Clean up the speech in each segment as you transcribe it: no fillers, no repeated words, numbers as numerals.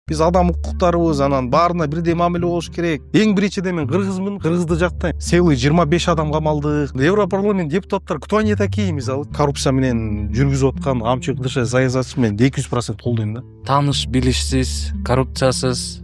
Биз адам укуктарыбыз анан баарына бирдей мамиле болуш керек. Эң биринчиден мен кыргызмын, кыргызды жактайм. Целый 25 адам камалдык. Европарламент депутаттары кто они такие, мисалы? Коррупция менен жүргүзүп аткан камчы кылышы саясатчы мен 200% колдойм да. Тааныш билишсиз, коррупциясыз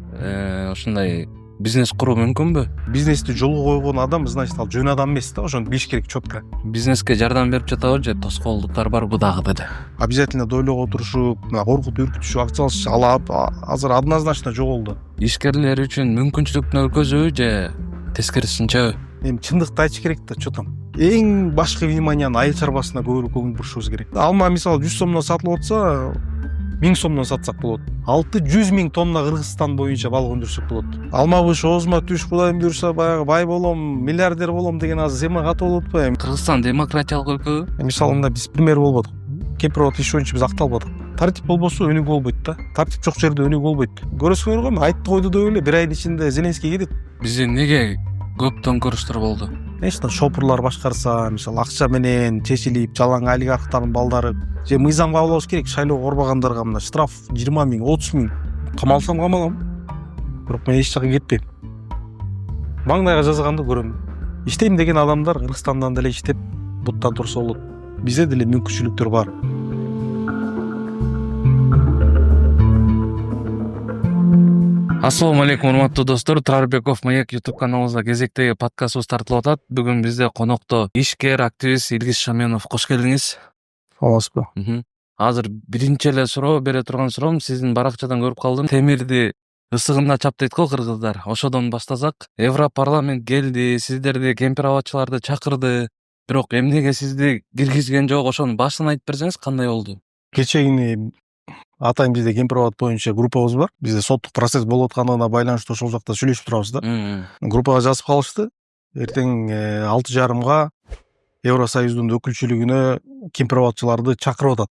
ушундай бизнес куруу мүмкүнбү? Бизнести жолго койгон адам, значит, ал жөн адам эмес да, ошону билиш керек четко. Бизнеске жардам берип жатабы же тоскоолдуктар барбы дагы деле? Обязательно дойлого турушуп, коркутуп үркүтүшүп, акча алыш алап, азыр однозначно жоголду. Ишкерлер үчүн мүмкүнчүлүктү өлкөзүүбү же тескерисинчеби? Эми чындыкты айтыш керек да, чо там. Эң башкы вниманияны айыл чарбасына көбүрөөк көңүл бурушубуз керек. Алма мисалы 100 сомдон сатылып атса, 1000 сомдон сатсак болот. 600 000 тонна Кыргызстан боюнча балық өндүрсөк болот. Алма быш оозума түш, Кудайым буйруса баягы бай болом, миллиардер болом деген азыр эме катып болуп атпайбы? Кыргызстан демократиялык өлкөбү? Мисалы мында биз пример болбодук. Кемпирабад иш боюнча биз акталбадык. Тартип болбосо өнүгүү болбойт да. Тартип жок жерде өнүгүү болбойт. Көрөсүңөр го, айтты койду деп эле 1 айдын ичинде Зеленский кетет. Бизде неге көп төңкөрүштөр болду? Конечно, шопурлар башкарса, мисалы акча менен чечилип, жалаң олигархтардын балдары же мыйзам кабыл керек. Шайлоого барбагандарга мына штраф 20 000, 30 000. Камалсам камалам. Бирок мен эч жака кетпейм. Маңдайга жазганды көрөм. Иштейм деген адамдар Кыргызстандан деле иштеп буттан турса болот. Бизде деле мүмкүнчүлүктөр бар. Ассалому алейкум, урматтуу достор. Турарбеков Маек YouTube каналыбызда кезектеги подкастыбыз тартылып атат. Бүгүн бизде конокто ишкер, активист Илгиз Шаменов. Кош келдиңиз. Саламатсызбы? Азыр биринчи эле суроо бере турган суроом, сиздин баракчадан көрүп калдым. Темирди ысыгында чап дейт го кыргыздар. Ошодон баштасак, Европарламент келди, сиздерди кемпир абадчыларды чакырды. Бирок эмнеге сизди киргизген жок? Ошону башынан айтып берсеңиз кандай болду? Кечегини атайын бизде кемпирабад боюнча группабыз бар. Бизде соттук процесс болуп атканына байланыштуу ошол жакта сүйлөшүп турабыз да. Группага жазып калышты. Эртең 6:30 Евросоюздун өкүлчүлүгүнө кемпирабадчыларды чакырып атат.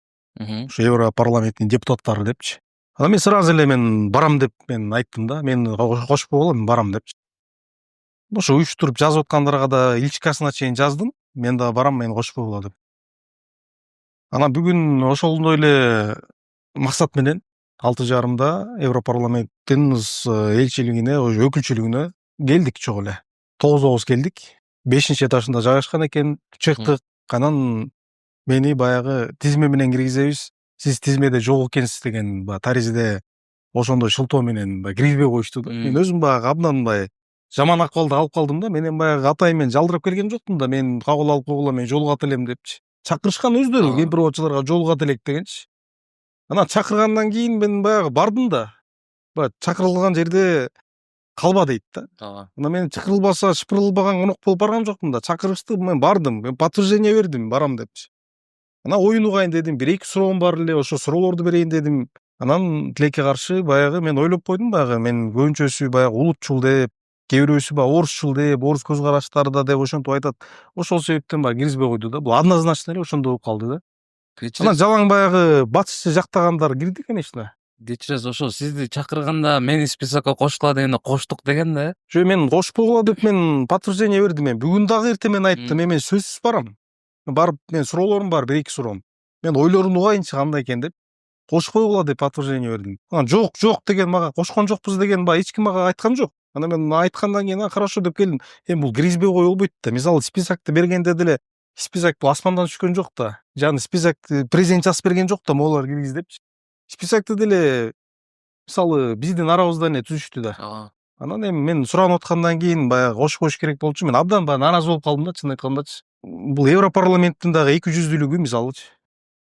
Ушу Европарламенттин депутаттары депчи. Анан мен сразу эле мен барам деп мен айттым да. Мен кошпой болом, барам депчи. Ошо уюштуруп жазып аткандарга да илчкасына чейин жаздым. Мен да барам, мен кошпой боло деп. Анан бүгүн ошондой эле максат менен 6:30 Европарламенттин элчилигине, өкүлчүлүгүнө келдик чогуу эле. 9 келдик. 5-этажында жайгашкан экен. Чыктык. Анан мени баягы тизме менен киргизебиз. Сиз тизмеде жок экенсиз деген таризде ошондой шылтоо менен киргизбей коюшту да. Мен өзүм баягы абдан жаман акыбалда калып калдым да. Менен баягы атайын мен жалдырап келген жокмун да. Мен кабыл алып койгула, мен жолугат элем депчи. Чакырышкан өздөрү кемпирабадчыларга жолугат элек дегенчи. Анан чакыргандан кийин мен баягы бардым да. Баягы чакырылган жерде калба дейт да. Анан мен чакырылбаса, шыпырылбаган конок болуп барган жокмун да. Чакырышты, мен бардым. Мен подтверждение бердим, барам депчи. Анан оюн угайын дедим, 1-2 суроом бар эле, ошо суроолорду берейин дедим. Анан тилекке каршы баягы мен ойлоп койдум, баягы мен көбүнчөсү баягы улутчул деп, кээ бирөөсү баягы орусчул деп, орус көз караштары да деп ошентип айтат. Ошол себептен баягы киргизбей койду да. Бул однозначно эле ошондой болуп калды да. Анан жалаң баягы батышчы жактагандар кирди, конечно. Кечиресиз, ошо сизди чакырганда мени списокко кошкула дегенде коштук деген да? Жо, мен кошпогула деп мен подтверждение бердим. Мен бүгүн дагы эртең мен айттым, мен сөзсүз барам. Барып мен суроолорум бар, 1-2 суроом. Мен ойлорун угайынчы кандай экен деп кошпойгула деп подтверждение бердим. Анан жок деген мага кошкон жокпуз деген эч ким мага айткан жок. Анан мен айткандан кийин хорошо деп келдим. Эми бул киргизбей коюу болбойт да. Мисалы списокты бергенде деле список бул асмандан түшкөн жок да. Жана список президент жазып берген жок да, могулар киргиз депчи. Списокты деле мисалы биздин арабызда эле түзүштү да. Анан эми мен суранып аткандан кийин баягы кошпош керек болчу. Мен абдан нааразы болуп калдым да, чын айткандачы. Бул Европарламенттин дагы 200-дүүлүгү мисалычы.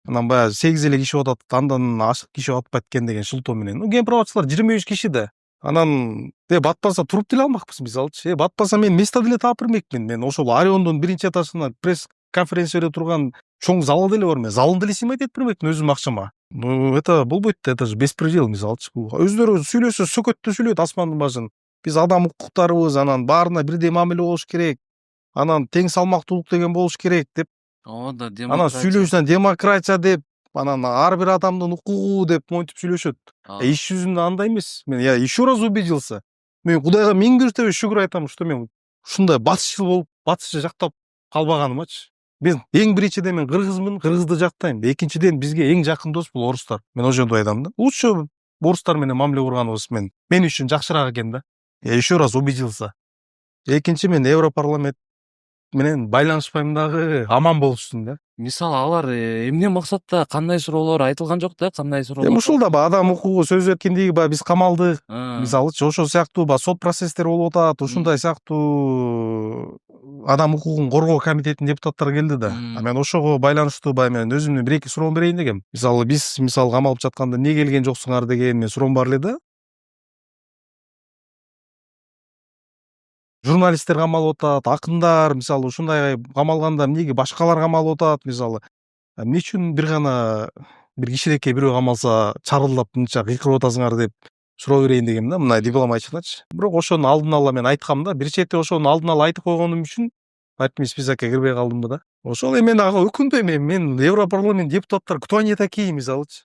Анан баягы 8 эле киши атат, андан ашык киши атпайт экен деген шылтоо менен. Кемпирабадчылар 23 киши да. Анан батпаса туруп деле алмакпыз мисалычы. Батпаса мен место деле таап бермекмин. Мен ошол Ориондун 1-этажына пресс конференция бере турган чоң залы деле бар. Мен залын деле сыймайт этип бермекмин өзүм акчама. Это болбойт да, это же беспредел мисалычы. Өздөрү сүйлөсө сөкөттө сүйлөйт асмандын башын. Биз адам укуктарыбыз, анан баарына бирдей мамиле болуш керек. Анан тең салмактуулук деген болуш керек деп. Ооба, Анан сүйлөшүнөн демократия деп, анан ар бир адамдын укугу деп монтип сүйлөшөт. Иш жүзүндө андай эмес. Мен я еще раз убедился. Мен Кудайга 1000 шүгүр айтам, что мен ушундай батышчыл болуп, батышчы жактап калбаганымачы. Мен эң биринчиден мен кыргызмын, кыргызды жактайм. Экинчиден бизге эң жакын дос бул орустар. Мен ошондой айтам да. Лучше орустар менен мамиле курганыбыз мен үчүн жакшыраак экен да. Я еще раз убедился. Экинчи, мен Европарламент менен байланышпайм дагы, аман болушсун да. Мисалы алар эмне максатта кандай суроолор айтылган жок да, кандай суроолор? Ушул да баягы адам укугу, сөз эркиндиги, баягы биз камалдык. Мисалычы ошол сыяктуу баягы сот процесстери болуп атат. Ушундай сыяктуу адам укугун коргоо комитетинин депутаттары келди да. Мен ошого байланыштуу баягы мен өзүмдүн бир эки суроону берейин дегем. Биз камалып жатканда эмне келген жоксуңар деген мен суроом бар эле да. Журналисттер камалып атат, акындар мисалы ушундай камалганда эмнеге башкалар камалып атат мисалы. Эмне үчүн бир гана бир кичинекей бирөө камалса чарылдап мынча кыйкырып атасыңар деп суроо берейин дегем да, мына дипломатичныйчы. Бирок ошонун алдын ала мен айткам да, бир чети ошону алдын ала айтып койгонум үчүн балким списокко кирбей калдымбы да. Ошол эми мен ага өкүнбөйм, мен Европарламент депутаттары кто они такие мисалычы.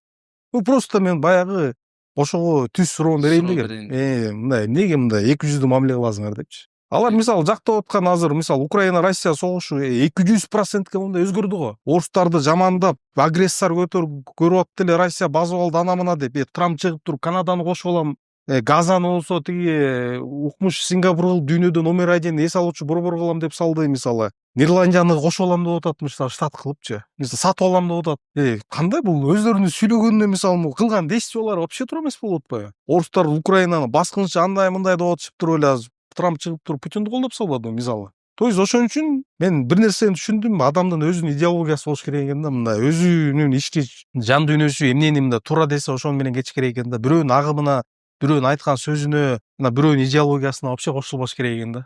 Просто мен баягы ошого түз суроо берейин дегем. Мындай эмнеге мындай эки жүздүү мамиле кыласыңар депчи. Алар мисалы жактап аткан азыр мисалы Украина Россия согушу 200%ке мындай өзгөрдү го. Орустарды жамандап, агрессор көрүп атты эле Россия басып алды ана мына деп, Трамп чыгып туруп Канаданы кошуп алам, Газаны болсо тиги укмуш Сингапур кылып дүйнөдө номер 1 эс алуучу борбор кылам деп салды мисалы. Ирландияны кошуп алам деп ататмыш, штат кылыпчы. Мисалы сатып алам деп атат. Кандай бул өздөрүнүн сүйлөгөнүнө мисалы кылган действиялары вообще туура эмес болуп атпайбы? Орустар Украинаны баскынчы андай мындай деп атышып туруп эле азыр Трамп чыгып туруп Путинди колдоп салбадыбы мисалы. То есть ошон үчүн мен бир нерсени түшүндүм, адамдын өзүнүн идеологиясы болуш керек экен да, мындай өзүнүн ички жан дүйнөсү эмнени мындай туура десе ошону менен кетиш керек экен да. Бирөөнүн агымына, бирөөнүн айткан сөзүнө, мына бирөөнүн идеологиясына вообще кошулбаш керек экен да.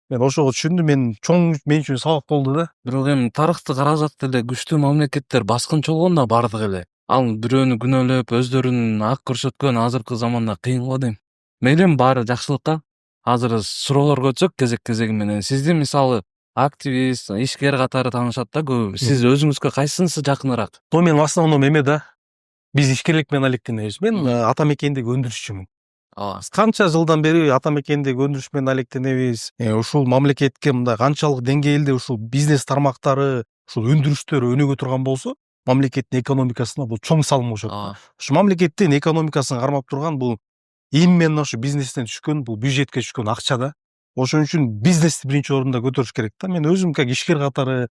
Мен ошого түшүндүм, мен үчүн сабак болду да. Бирок эми тарыхты карасак деле күчтүү мамлекеттер баскынчы болгон да бардык эле. Ал бирөөнү күнөөлөп, өздөрүнүн ак көрсөткөн азыркы заманда кыйын го дейм. Мейлим баары жакшылыкка. Азыр суроолорго өтсөк кезек-кезеги менен. Сизди мисалы активист, ишкер катары таанышат да көбү. Сиз өзүңүзгө кайсынысы жакыныраак? Мен в основном эме да. Биз ишкерлик менен алектенебиз. Мен ата мекендеги өндүрүшчүмүн. Канча жылдан бери ата мекендеги өндүрүш менен алектенебиз. Ушул мамлекетке мындай канчалык деңгээлде ушул бизнес тармактары, ушул өндүрүштөр өнүгө турган болсо, мамлекеттин экономикасына бул чоң салым кошот. Ушу мамлекеттин экономикасын кармап турган бул именно ошо бизнестен түшкөн, бул бюджетке түшкөн акча да. Ошон үчүн бизнести биринчи орунда көтөрүш керек да. Мен өзүм как ишкер катары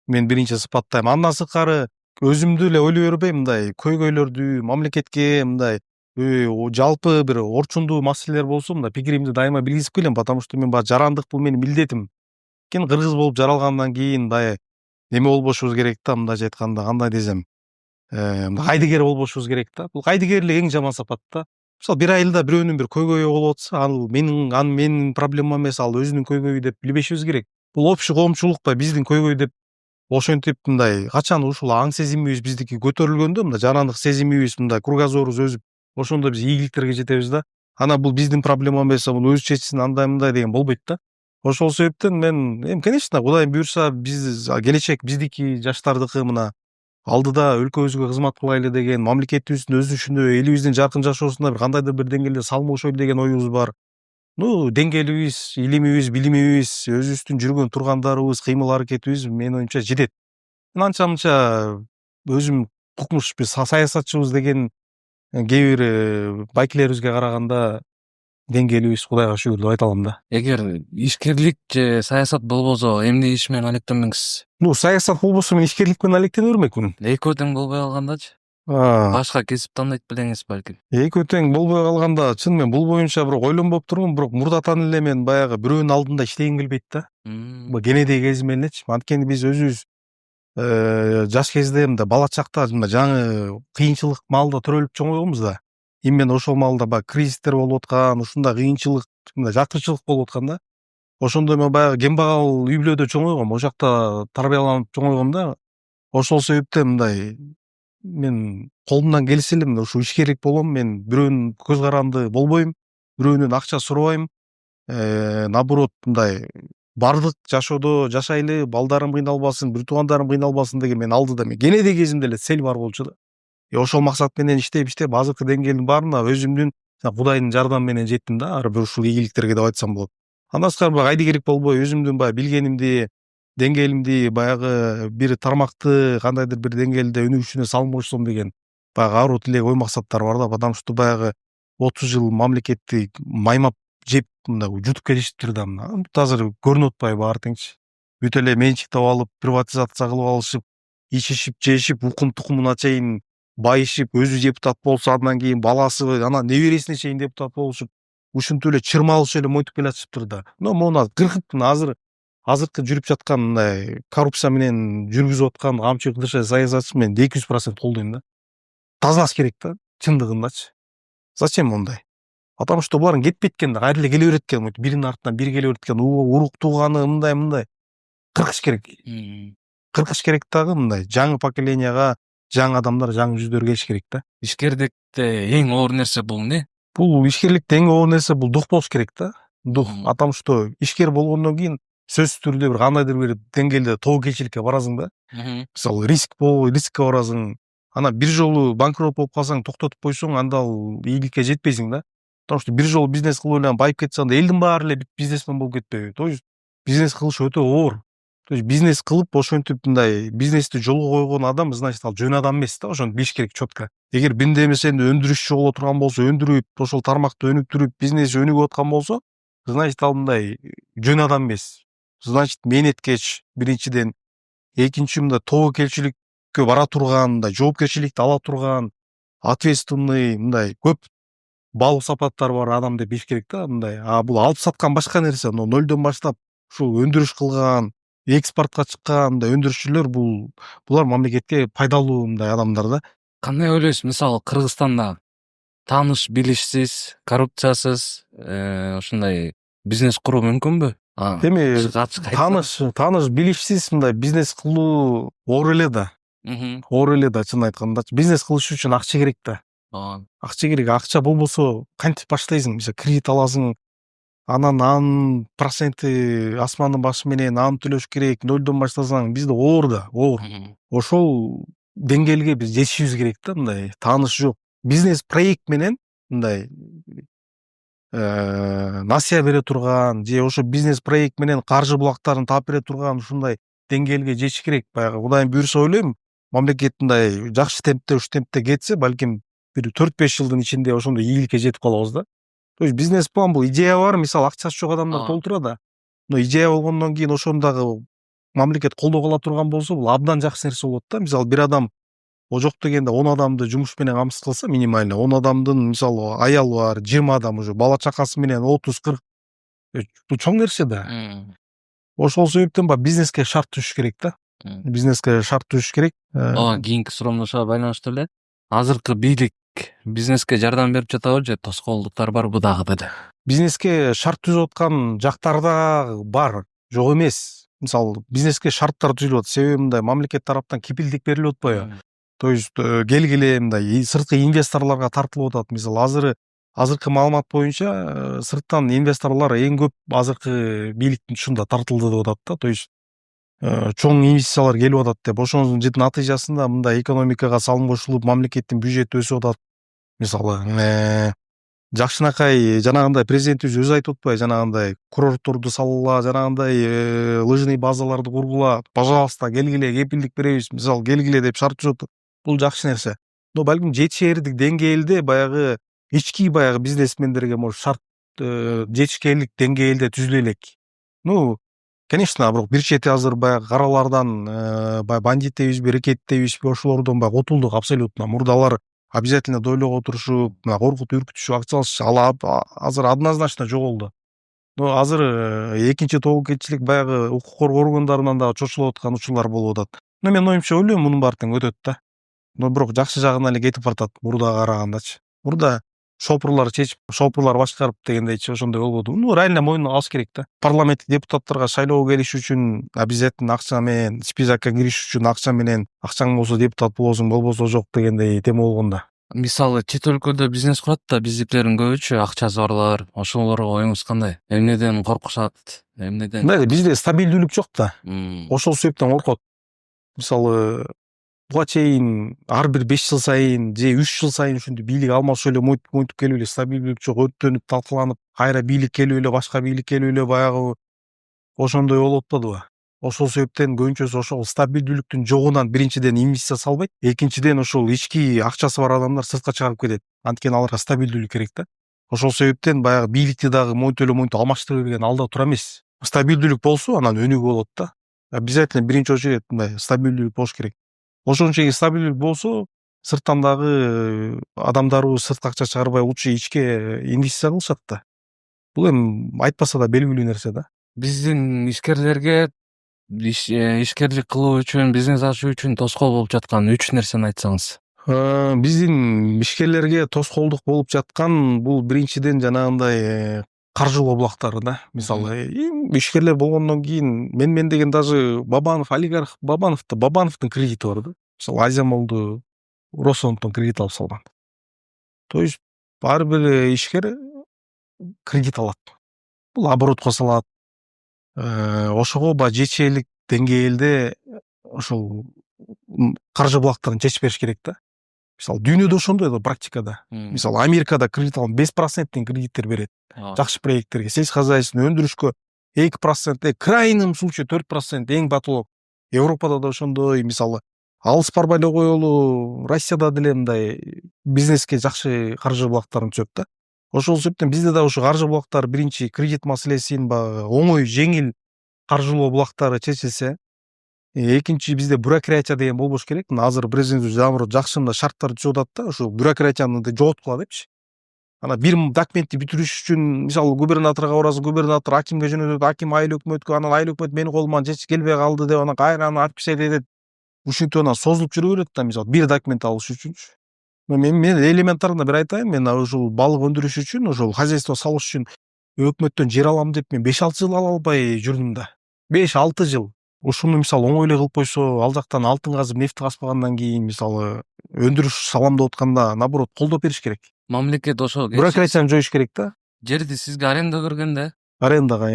мен биринчи сыпаттайм. Андан сырткары өзүмдү эле ойлой бербейм, мындай көйгөйлөрдү мамлекетке мындай жалпы бир орчундуу маселелер болсо мындай пикиримди дайыма билгизип келем, потому что мен баягы жарандык бул менин милдетим. Кыргыз болуп жаралгандан кийин баягы эме болбошубуз керек да, мындайча айтканда кандай десем, кайдыгер болбошубуз керек да. Бул кайдыгерлик эң жаман сапат да. Мисалы бир айылда бирөөнүн бир көйгөйү болуп атса, ал менин проблемам эмес, ал өзүнүн көйгөйү деп билбешибиз керек. Бул общий коомчулук биздин көйгөй деп ошентип мындай качан ушул аң сезимибиз биздики көтөрүлгөндө, мындай жарандык сезимибиз, мындай кругозорубуз өзүп, ошондо биз ийгиликтерге жетебиз да. Ана бул биздин проблема эмес, муну өзү чечсин, андай мындай деген болбойт да. Ошол себептен мен эми конечно Кудайым буйрса биз келечек биздики жаштардыкы мына алдыда өлкөбүзгө кызмат кылайлы деген, мамлекетибиздин өсүшүнө, элибиздин жаркын жашоосуна бир кандайдыр бир деңгээлде салым кошойлу деген оюбуз бар. Деңгээлибиз, илимибиз, билимибиз, өзүбүздүн жүргөн тургандарыбыз, кыймыл аракетибиз менин оюмча жетет. Мен анча мынча өзүм укмуш бир саясатчыбыз деген кээ бир байкелерибизге караганда деңгээлибиз Кудайга шүгүр деп айта алам да. Эгер ишкерлик же саясат болбосо эмне иш менен алектенмекчисиз? Саясат болбосо мен ишкерлик менен алектене бермекмин. Экөө тең болбой калгандачы? Башка кесип тандайт белеңиз балким. Экөө тең болбой калганда чынымен бул боюнча бирок ойлонбоп турмун, бирок мурдатан эле мен баягы бирөөнүн алдында иштегим келбейт да. Кенедеги кезим элечи. Анткени биз өзүбүз жаш кезде мындай бала чакта жаңы кыйынчылык маалда төрөлүп чоңойгонбуз да. Именно ошол маалда баягы кризистер болуп аткан, ушундай кыйынчылык, мындай жакырчылык болуп аткан да. Ошондо мен баягы кембагал үй бүлөдө чоңойгом, ошол жакта тарбияланып чоңойгом да. Ошол себептен мындай мен колумдан келсе эле ушу ишкерлик болом, мен бирөөнүн көз каранды болбойм, бирөөнүн акча сурабайм. Наоборот, мындай бардык жашоодо жашайлы, балдарым кыйналбасын, бир туугандарым кыйналбасын деген мен алдыда мен кенедеги кезимде эле цель бар болчу да. Ошол максат менен иштеп азыркы деңгээлдин баарына өзүмдүн Кудайдын жардамы менен жеттим да, ар бир ушул ийгиликтерге деп айтсам болот. Андан сырткары баягы айдыгерик болбой, өзүмдүн баягы билгенимди, деңгээлимди баягы бир тармакты кандайдыр бир деңгээлде өнүгүшүнө салым кошсом деген баягы аруу тилек ой максаттар бар да, потому что баягы 30 жыл мамлекетти маймап жеп мындай жутуп кетишиптир да мына азыр көрүнүп атпайбы баары теңчи. Бүт эле менчиктеп алып, приватизация кылып алышып, ичишип, жешип, укум тукумуна чейин байышып, өзү депутат болсо андан кийин баласы, анан небересине чейин депутат болушуп, ушинтип эле чырмалышып эле монтип келатышыптыр да. Но муну кыркып мына азыркы жүрүп жаткан мындай коррупция менен жүргүзүп аткан камчы кылыша саясатчы мен 200% колдойм да. Тазалаш керек да, чындыгындачы. Зачем мындай? Потому что булардын кетпейт экен да, кайра эле келе берет экен, биринин артынан бири келе берет экен, урук тууганы мындай. Кыркыш керек. Кыркыш керек дагы мындай жаңы поколенияга, жаңы адамдар, жаңы жүздөр келиш керек да. Ишкерликте эң оор нерсе бул эмне? Бул ишкерликте эң оор нерсе бул дух болуш керек да. Дух. Потому что ишкер болгондон кийин сөзсүз түрдө бир кандайдыр бир деңгээлде тобокелчиликке барасың да. Мисалы рискке барасың. Анан бир жолу банкрот болуп калсаң, токтотуп койсоң, анда ал ийгиликке жетпейсиң да. Потому что бир жолу бизнес кылып эле байып кетсе, анда элдин баары эле бизнесмен болуп кетпейби? То есть бизнес кылыш өтө оор. То есть бизнес кылып ошентип мындай бизнести жолго койгон адам, значит, ал жөн адам эмес да, ошону билиш керек четко. Эгер бир нерсени өндүрүшчү боло турган болсо, өндүрүп, ошол тармакты өнүктүрүп, бизнеси өнүгүп аткан болсо, значит, ал мындай жөн адам эмес. Значит, мээнеткеч биринчиден, экинчи мындай тобокелчиликкө бара турган, мындай жоопкерчиликти ала турган, ответственный мындай көп баалуу сапаттары бар адам деп билиш керек да мындай. А бул алып саткан башка нерсе, нөлдөн баштап ушул өндүрүш кылган, экспортко чыккан мындай өндүрүшчүлөр булар мамлекетке пайдалуу мындай адамдар да. Кандай ойлойсуз, мисалы Кыргызстанда тааныш билишсиз, коррупциясыз ушундай бизнес куруу мүмкүнбү? Эми тааныш билишсиз мындай бизнес кылуу оор эле да. Оор эле да, чын айткандачы. Бизнес кылыш үчүн акча керек да. Акча керек. Акча болбосо кантип баштайсың? Мисалы кредит аласың, анан проценти асмандын башы менен аны төлөш керек, нөлдөн баштасаң, бизде оор да, оор. Ошол деңгээлге биз жетишибиз керек да, мындай тааныш жок. Бизнес проект менен мындай насыя бере турган же ошо бизнес проект менен каржы булактарын таап бере турган ушундай деңгээлге жетиш керек. Баягы Кудайым буйруса ойлойм, мамлекет мындай жакшы темпте, ушу темпте кетсе, балким бир 4-5 жылдын ичинде ошондой ийгиликке жетип калабыз да. То есть бизнес план бул идея бар, мисалы акчасы жок адамдар толтура да. Но идея болгондон кийин ошону дагы мамлекет колдоо кыла турган болсо, бул абдан жакшы нерсе болот да. Мисалы бир адам жок дегенде 10 адамды жумуш менен камсыз кылса, минимально 10 адамдын мисалы аялы бар, 20 адам уже бала чакасы менен 30-40, бул чоң нерсе да. Ошол себептен бизнеске шарт түзүш керек да. Бизнеске шарт түзүш керек. Кийинки суроом ошого байланыштуу эле. Азыркы бийлик бизнеске жардам берип жатабы же тоскоолдуктар барбы дагы деле? Бизнеске шарт түзүп аткан жактар да бар, жок эмес. Мисалы бизнеске шарттар түзүлүп атат. Себеби мындай мамлекет тараптан кепилдик берилип атпайбы? То есть келгиле мындай сырткы инвесторлорго тартылып атат. Мисалы азыркы маалымат боюнча сырттан инвесторлор эң көп азыркы бийликтин тушунда тартылды деп атат да. То есть чоң инвестициялар келип атат деп. Ошонун натыйжасында мындай экономикага салым кошулуп, мамлекеттин бюджети өсүп атат. Мисалы жакшынакай жанагындай президентибиз өзү айтып атпайбы, жанагындай курортторду салгыла, жанагындай лыжный базаларды кургула, пожалуйста, келгиле, кепилдик беребиз, мисалы келгиле деп шарт түзүп атат. Бул жакшы нерсе. Но балким жетишээрдик деңгээлде баягы ички баягы бизнесмендерге может шарт жетишкерлик деңгээлде түзүлө элек. Конечно, бирок бир чети азыр баягы каралардан, баягы бандит дейбизби, рекет дейбизби, ошолордон баягы утулдук абсолютно. Мурдалар обязательно дойлого отурушуп, коркутуп, үркүтүшүп, акча алышып, азыр однозначно жоголду. Но азыр экинчи тобокелчилик баягы укук коргоо органдарынан дагы чочулуп аткан учурлар болуп атат. Но мен оюмча ойлойм, мунун баары тең өтөт да. Но бирок жакшы жагына эле кетип баратат мурдага карагандачы. Мурда шопурлар чечип, шопурлар башкарып дегендейчи, ошондой болбодубу? Реально мойнуна алыш керек да. Парламенттик депутаттарга шайлоого келиш үчүн обязательно акча менен, списокко кириш үчүн акча менен, акчаң болсо депутат болосуң, болбосо жок дегендей тема болгон да. Мисалы чет өлкөдө бизнес курат да, биздикилердин көбүчө акчасы барлар, ошолорго оюңуз кандай? Эмнеден коркушат? Эмнеден? Бизде стабилдүүлүк жок да. Ошол себептен коркот. Мисалы буга чейин ар бир 5 жыл сайын же 3 жыл сайын ушинтип бийлик алмашып эле монтип келип эле стабилдүүлүк жок, өрттөнүп, талкаланып, кайра бийлик келип эле, башка бийлик келип эле баягы ошондой болуп атпадыбы? Ошол себептен көбүнчөсү ошол стабилдүүлүктүн жогунан биринчиден инвестиция салбайт, экинчиден ошол ички акчасы бар адамдар сыртка чыгарып кетет. Анткени аларга стабилдүүлүк керек да. Ошол себептен баягы бийликти дагы монтөлө алмаштыра берген алда тура эмес. Стабилдүүлүк болсо анан өнүгүү болот да. Обязательно биринчи очередь мындай стабилдүүлүк болуш керек. Ошончо стабилдүүлүк болсо сырттан дагы адамдарыбыз сыртка акча чыгарбай лучше ичке инвестиция кылышат да. Бул эми айтпаса да белгилүү нерсе да. Биздин ишкерлерге ишкерлик кылуу үчүн, бизнес ачуу үчүн тоскоол болуп жаткан 3 нерсени айтсаңыз. Биздин ишкерлерге тоскоолдук болуп жаткан бул биринчиден жанагындай каржылоо булактары да. Мисалы, ишкерлер болгондон кийин мен деген даже Бабанов, олигарх Бабановдун кредити бар да. Мисалы, Азия молду Росфонддон кредит алып салган. То есть ар бир ишкер кредит алат. Бул оборотко салат. Ошого баягы жетишээлик деңгээлде ошол каржы булактарын чечип бериш керек да. Мисалы, дүйнөдө ошондой да практикада. Мисалы, Америкада кредит алган 5% кредиттер берет. Жакшы проекттерге, сельскохозяйственный өндүрүшкө 2%, крайним случае 4% эң потолок. Европада да ошондой, мисалы, алыс барбай эле коелу, Россияда деле мындай бизнеске жакшы каржы булактарын түзөт да. Ошол себептен бизде да ошо каржы булактары биринчи кредит маселесин баягы оңой, жеңил каржылоо булактары чечилсе, экинчи бизде бюрократия деген болбош керек. Азыр президент наоборот жакшы мындай шарттарды түзүп атат да, ошо бюрократияны жоготкула депчи. Ана бир документти бүтүрүш үчүн, мисалы, губернаторго барасыз, губернатор акимге жөнөтөт, аким айыл өкмөткө, анан айыл өкмөт менин колуман келбей калды деп анан кайра аны отписать этет. Ушинтип анан созулуп жүрө берет да, мисалы, бир документ алыш үчүнчү. Мен элементарно бир айтайын, мен ушул балык өндүрүш үчүн, ошол хозяйство салыш үчүн өкмөттөн жер алам деп мен 5-6 жыл ала албай жүрдүм да. 5-6 жыл. Ушуну мисалы оңой эле кылып койсо, ал жактан алтын казып, нефть казбагандан кийин, мисалы, өндүрүш салам деп атканда, наоборот, колдоп бериш керек. Мамлекет ошо Бюрократияны жоюш керек да. жерди сизге арендага берген да. Арендага,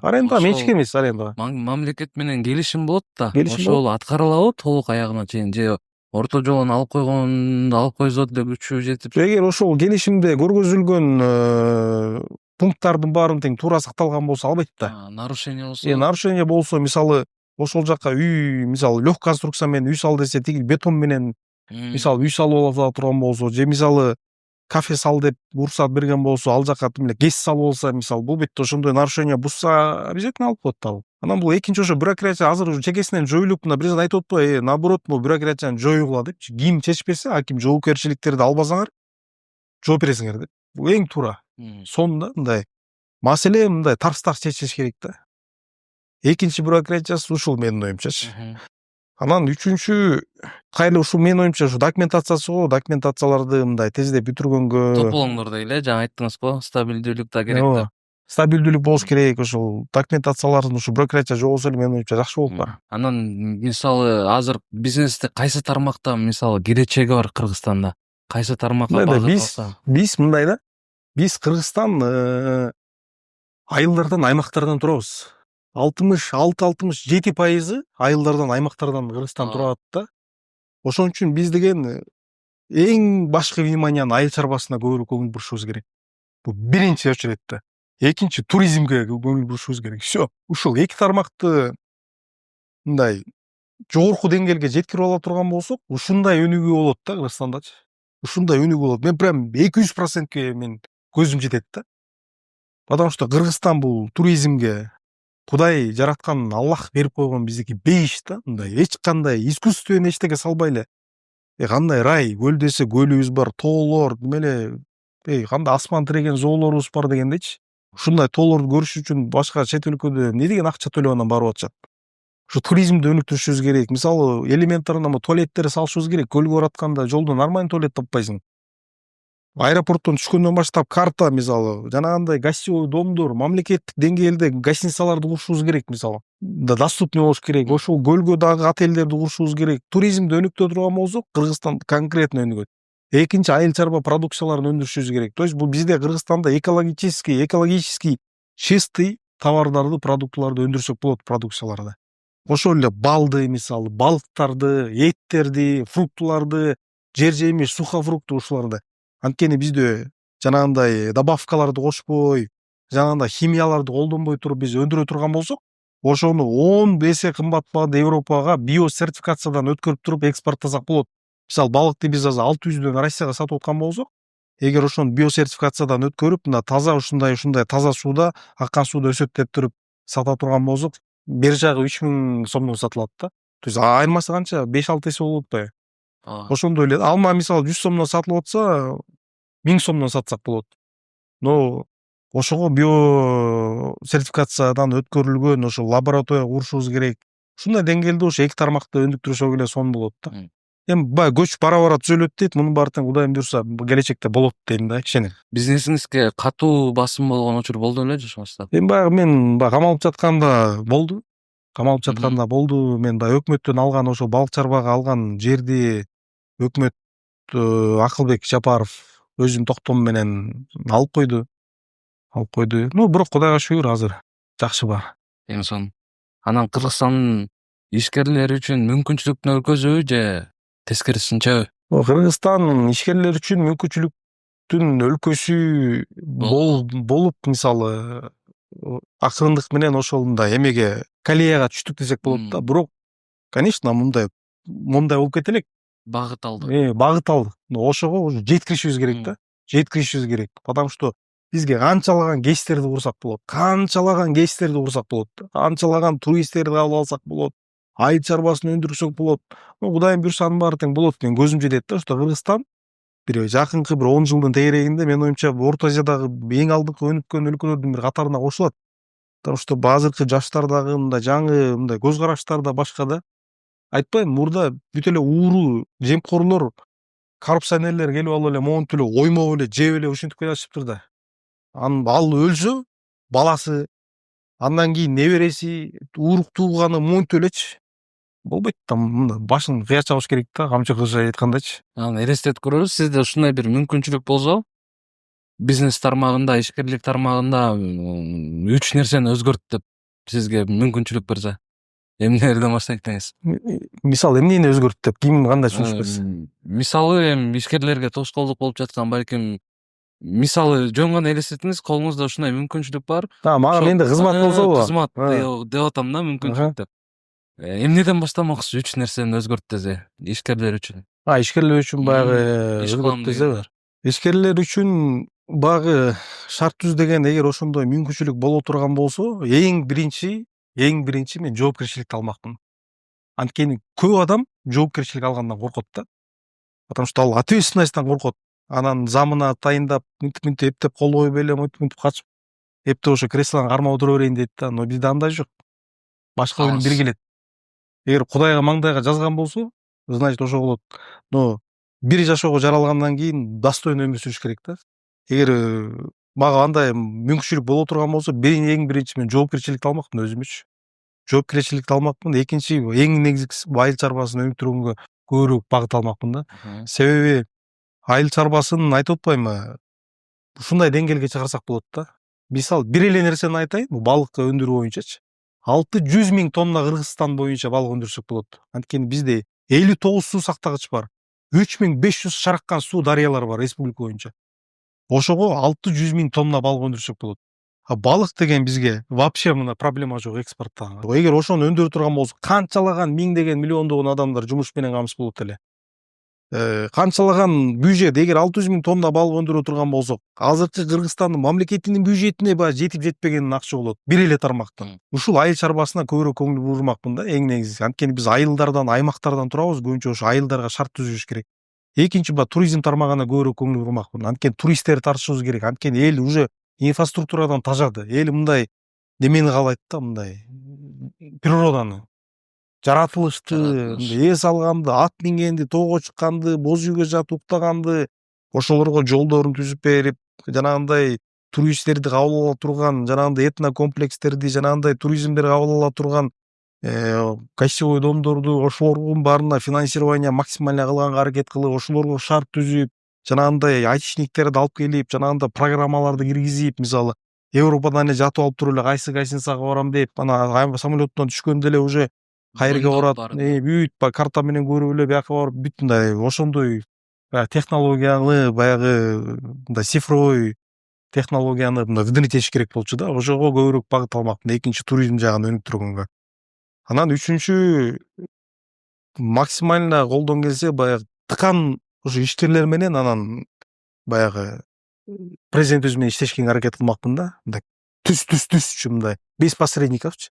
аренда менчик эмес, арендага. Мамлекет менен келишим болот да. Келишим Ошол аткарылабы толук аягына чейин же орто жолун алып койгонду алып койсот эле күчү жетип. Эгер ошол келишимде көргөзүлгөн пункттардын баарын тең туура сакталган болсо албайт да. Нарушение болсо. Нарушение болсо, мисалы, ошол жака үй, мисалы, лёгкий конструкция менен үй сал десе, тиги бетон менен, мисалы, үй салып ала турган болсо, же мисалы, кафе сал деп уруксат берген болсо, ал жака ГЭС салып болсо, мисалы, бул бетте ошондой нарушение бузса, обязательно алып коет да. Анан бул экинчи ошо бюрократия азыр уже чекесинен жоюлуп, мына президент айтып атпайбы, наоборот, бул бюрократияны жоюгула депчи. Ким чечпесе, аким жоопкерчиликтерди албасаңар, жооп бересиңер деп. Бул эң туура. Сонда мындай маселе мындай тарс-тарс чечилиш керек да. Экинчи бюрократиясы ушул менин оюмчачы. Анан үчүнчү, кайра ушул менин оюмча ушу документациясы го, документацияларды мындай тездеп бүтүргөнгө. Тополоңдор дейле, жаңы айттыңызбы, стабилдүүлүк да керек да. Стабилдүүлүк болуш керек, ошол документациялардын ушу бюрократия жок болсо эле менин оюмча жакшы болуп бар. Анан мисалы азыр бизнесте кайсы тармакта мисалы киречеги бар Кыргызстанда? Кайсы тармакка багыт алса? Биз мындай да. Биз Кыргызстан айылдардан, аймактардан турабыз. 66-67% айылдардан, аймактардан Кыргызстан турат да. Ошон үчүн биз деген эң башкы вниманияны айыл чарбасына көбүрөөк көңүл бурушубуз керек. Бул биринчи очередте. Экинчи туризмге көңүл бурушубуз керек. Всё. Ушул эки тармакты мындай жогорку деңгээлге жеткирип ала турган болсок, ушундай өнүгүү болот да Кыргызстандачы. Ушундай өнүгүү болот. Мен прям 200%ке мен көзүм жетет да. Потому что Кыргызстан бул туризмге Кудай жараткан, Аллах берип койгон биздики бейиш да, мындай эч кандай искусственный эчтеке салбай эле. Кандай рай, көл десе көлүбүз бар, тоолор, немеле, кандай асман тиреген зоолорубуз бар дегендейчи. Ушундай тоолорду көрүш үчүн башка чет өлкөдө эмне деген акча төлөп анан барып атышат. Ушу туризмди өнүктүрүшүбүз керек. Мисалы, элементарно туалеттерди салышыбыз керек. Көлгө баратканда жолдо нормальный туалет таппайсың. Аэропорттон түшкөндөн баштап карта, мисалы, жанагындай гостевой домдор, мамлекеттик деңгээлде гостиницаларды курушубуз керек, мисалы. Доступный болуш керек. Ошол көлгө дагы отельдерди курушубуз керек. Туризмди өнүктүрө турган болсок, Кыргызстан конкретно өнүгөт. Экинчи, айыл чарба продукцияларын өндүрүшүбүз керек. То есть бул бизде Кыргызстанда экологический чистый товардарды, продуктыларды өндүрсөк болот, продукцияларды. Ошол эле балды, мисалы, балыктарды, эттерди, фруктуларды, жер жемиш, сухофрукты ушуларды. Анткени бизде жанагындай добавкаларды кошпой, жанагындай химияларды колдонбой туруп биз өндүрө турган болсок, ошону 10 эсе кымбат Европага биосертификациядан өткөрүп туруп экспорттасак болот. Мисалы, балыкты биз азыр 600дөн Россияга сатып аткан болсок, эгер ошону биосертификациядан өткөрүп мына таза ушундай таза сууда аккан сууда өсөт туруп сата турган болсок бери жагы 3000 сомдон сатылат да. То есть айырмасы канча? 5-6 эсе болуп атпайбы? Ошондой эле. Алма мисалы 100 сомдон сатылып атса 1000 сомдон сатсак болот. Но ошого биосертификациядан өткөрүлгөн ошо лаборатория курушубуз керек. Ушундай деңгээлде ошо эки тармакты өнүктүрсөк эле сонун болот да. Эми баягы көч бара түзөлөт дейт. Мунун баары тең Кудайым буюрса келечекте болот дейм да, ишенем. Бизнесиңизге катуу басым болгон учур болду беле же ошо? Эми баягы мен камалып жатканда болду. Мен баягы өкмөттөн алган ошо балык чарбага алган жерди өкмөт Акылбек Жапаров өзүнүн токтому менен алып койду. Ну, бирок Кудайга шүгүр азыр жакшы бар. Эң сонун. Анан Кыргызстандын ишкерлери үчүн мүмкүнчүлүктүн өлкөсүбү же тескерисинчеби? Кыргызстан ишкерлер үчүн мүмкүнчүлүктүн өлкөсү болуп мисалы акырындык менен ошол мындай эмеге колеяга түштүк десек болот да. Бирок конечно мындай болуп кете элек. Багыт алдык. Багыт алдык. Но ошого уже жеткиришибиз керек да. Жеткиришибиз керек. Потому что бизге канчалаган кестерди курсак болот. Канчалаган туристтерди кабыл алсак болот. Айыл чарбасын өндүрсөк болот. Кудайым буюрса анын баары тең болот деген көзүм жетет да. Что Кыргызстан бир жакынкы 10 жылдын тегерегинде менин оюмча Орто Азиядагы эң алдыңкы өнүккөн өлкөлөрдүн бири катарына кошулат. Потому что азыркы жаштар дагы мындай жаңы мындай көз караштар да башка да. Айтпайм, мурда бүт эле ууру жемкорлор, коррупционерлер келип алып эле монтип эле оймоп эле жеп эле ушинтип келатышыптыр да. Ал өлсө баласы, андан кийин небереси, урук тууганы монтип элечи болбойт да. Башын кыя чабыш керек да, камчы кылыш айткандачы. Анан элестетип көрөбүз, сизде ушундай бир мүмкүнчүлүк болсо, бизнес тармагында, ишкерлик тармагында 3 нерсени өзгөрт деп сизге мүмкүнчүлүк берсе, эмнелерден баштайт деңиз? Мисалы эмнени өзгөрт деп ким кандай сунуш берсе? Мисалы эми ишкерлерге тоскоолдук болуп жаткан, балким мисалы жөн гана элестетиңиз, колуңузда ушундай мүмкүнчүлүк бар. Мага менде кызмат болсо кызмат деп атам да, мүмкүнчүлүк деп. Эмнеден баштамакчысыз 3 нерсени өзгөрт десе ишкерлер үчүн? Ишкерлер үчүн баягы өзгөрт десеби? Ишкерлер үчүн баягы шарт түз деген эгер ошондой мүмкүнчүлүк боло турган болсо, эң биринчи мен жоопкерчиликти алмакмын. Анткени көп адам жоопкерчилик алгандан коркот да. Потому что ал ответственностьтан коркот. Анан замына тайындап, мынтип эптеп кол коюп эле, мынтип качып, эптеп ошо креслодан кармап отура берейин дейт да. Но бизде андай жок. Башка өлүм бир келет. Эгер Кудайга маңдайга жазган болсо, значит ошо болот. Но бир жашоого жаралгандан кийин достойно өмүр сүрүш керек да. Эгер мага андай мүмкүнчүлүк боло турган болсо, эң биринчи мен жоопкерчиликти алмакмын өзүмчү. Жоопкерчиликти алмакмын. Экинчи эң негизгиси айыл чарбасын өнүктүрүүгө көбүрөөк багыт алмакмын да. Себеби айыл чарбасын айтып атпаймынбы? Ушундай деңгээлге чыгарсак болот да. Мисалы бир эле нерсени айтайын, балык өндүрүү боюнчачы. 600 000 тонна Кыргызстан боюнча балык өндүрсөк болот. Анткени бизде 59 суу сактагыч бар. 3500 шараккан суу дарыялар бар республика боюнча. Ошого 600 000 тонна балык өндүрсөк болот. Балык деген бизге вообще мына проблема жок экспортто. Эгер ошону өндүрө турган болсок, канчалаган миңдеген миллиондогон адамдар жумуш менен камсыз болот эле. Канчалаган бюджет, эгер 600 000 тонна балык өндүрө турган болсок, азыркы Кыргызстандын мамлекетинин бюджетине баягы жетип жетпегенин акча болот. Бир эле тармактан. Ушул айыл чарбасына көбүрөөк көңүл бурмакмын да, эң негизги. Анткени биз айылдардан, аймактардан турабыз, көбүнчө ошо айылдарга шарт түзүш керек. Экинчи туризм тармагына көбүрөөк көңүл бурмакмын. Анткени туристтерди тартышыбыз керек. Анткени эл уже инфраструктурадан тажады. Эл мындай немени каалайт да, мындай природаны. Жаратылышты, эс алганды, ат мингенди, тоого чыкканды, боз үйгө жатып уктаганды, ошолорго жолдорун түзүп берип, жанагындай туристтерди кабыл ала турган, жанагындай этнокомплекстерди, жанагындай туризмдерди кабыл ала турган гостевой домдорду, ошолордун баарына финансирование максимально кылганга аракет кылып, ошолорго шарт түзүп, жанагындай айтишниктерди алып келип, жанагындай программаларды киргизип, мисалы Европадан эле жатып алып туруп эле кайсы сага барам деп, анан самолеттон түшкөндө эле уже кайерге барат, бүт карта менен көрүп эле бияка барып, бүт мындай ошондой технологияны, баягы мындай цифровой технологияны внедрить этиш керек болчу да. Ошого көбүрөөк багыт алмакмын. Экинчи туризм жагын өнүктүргөнгө. Анан үчүнчү максимально колдон келсе баягы тыкан ошо ишкерлер менен анан баягы президент өзү менен иштешкенге аракет кылмакмын да, мындай түзчү мындай 5 посредниковчу.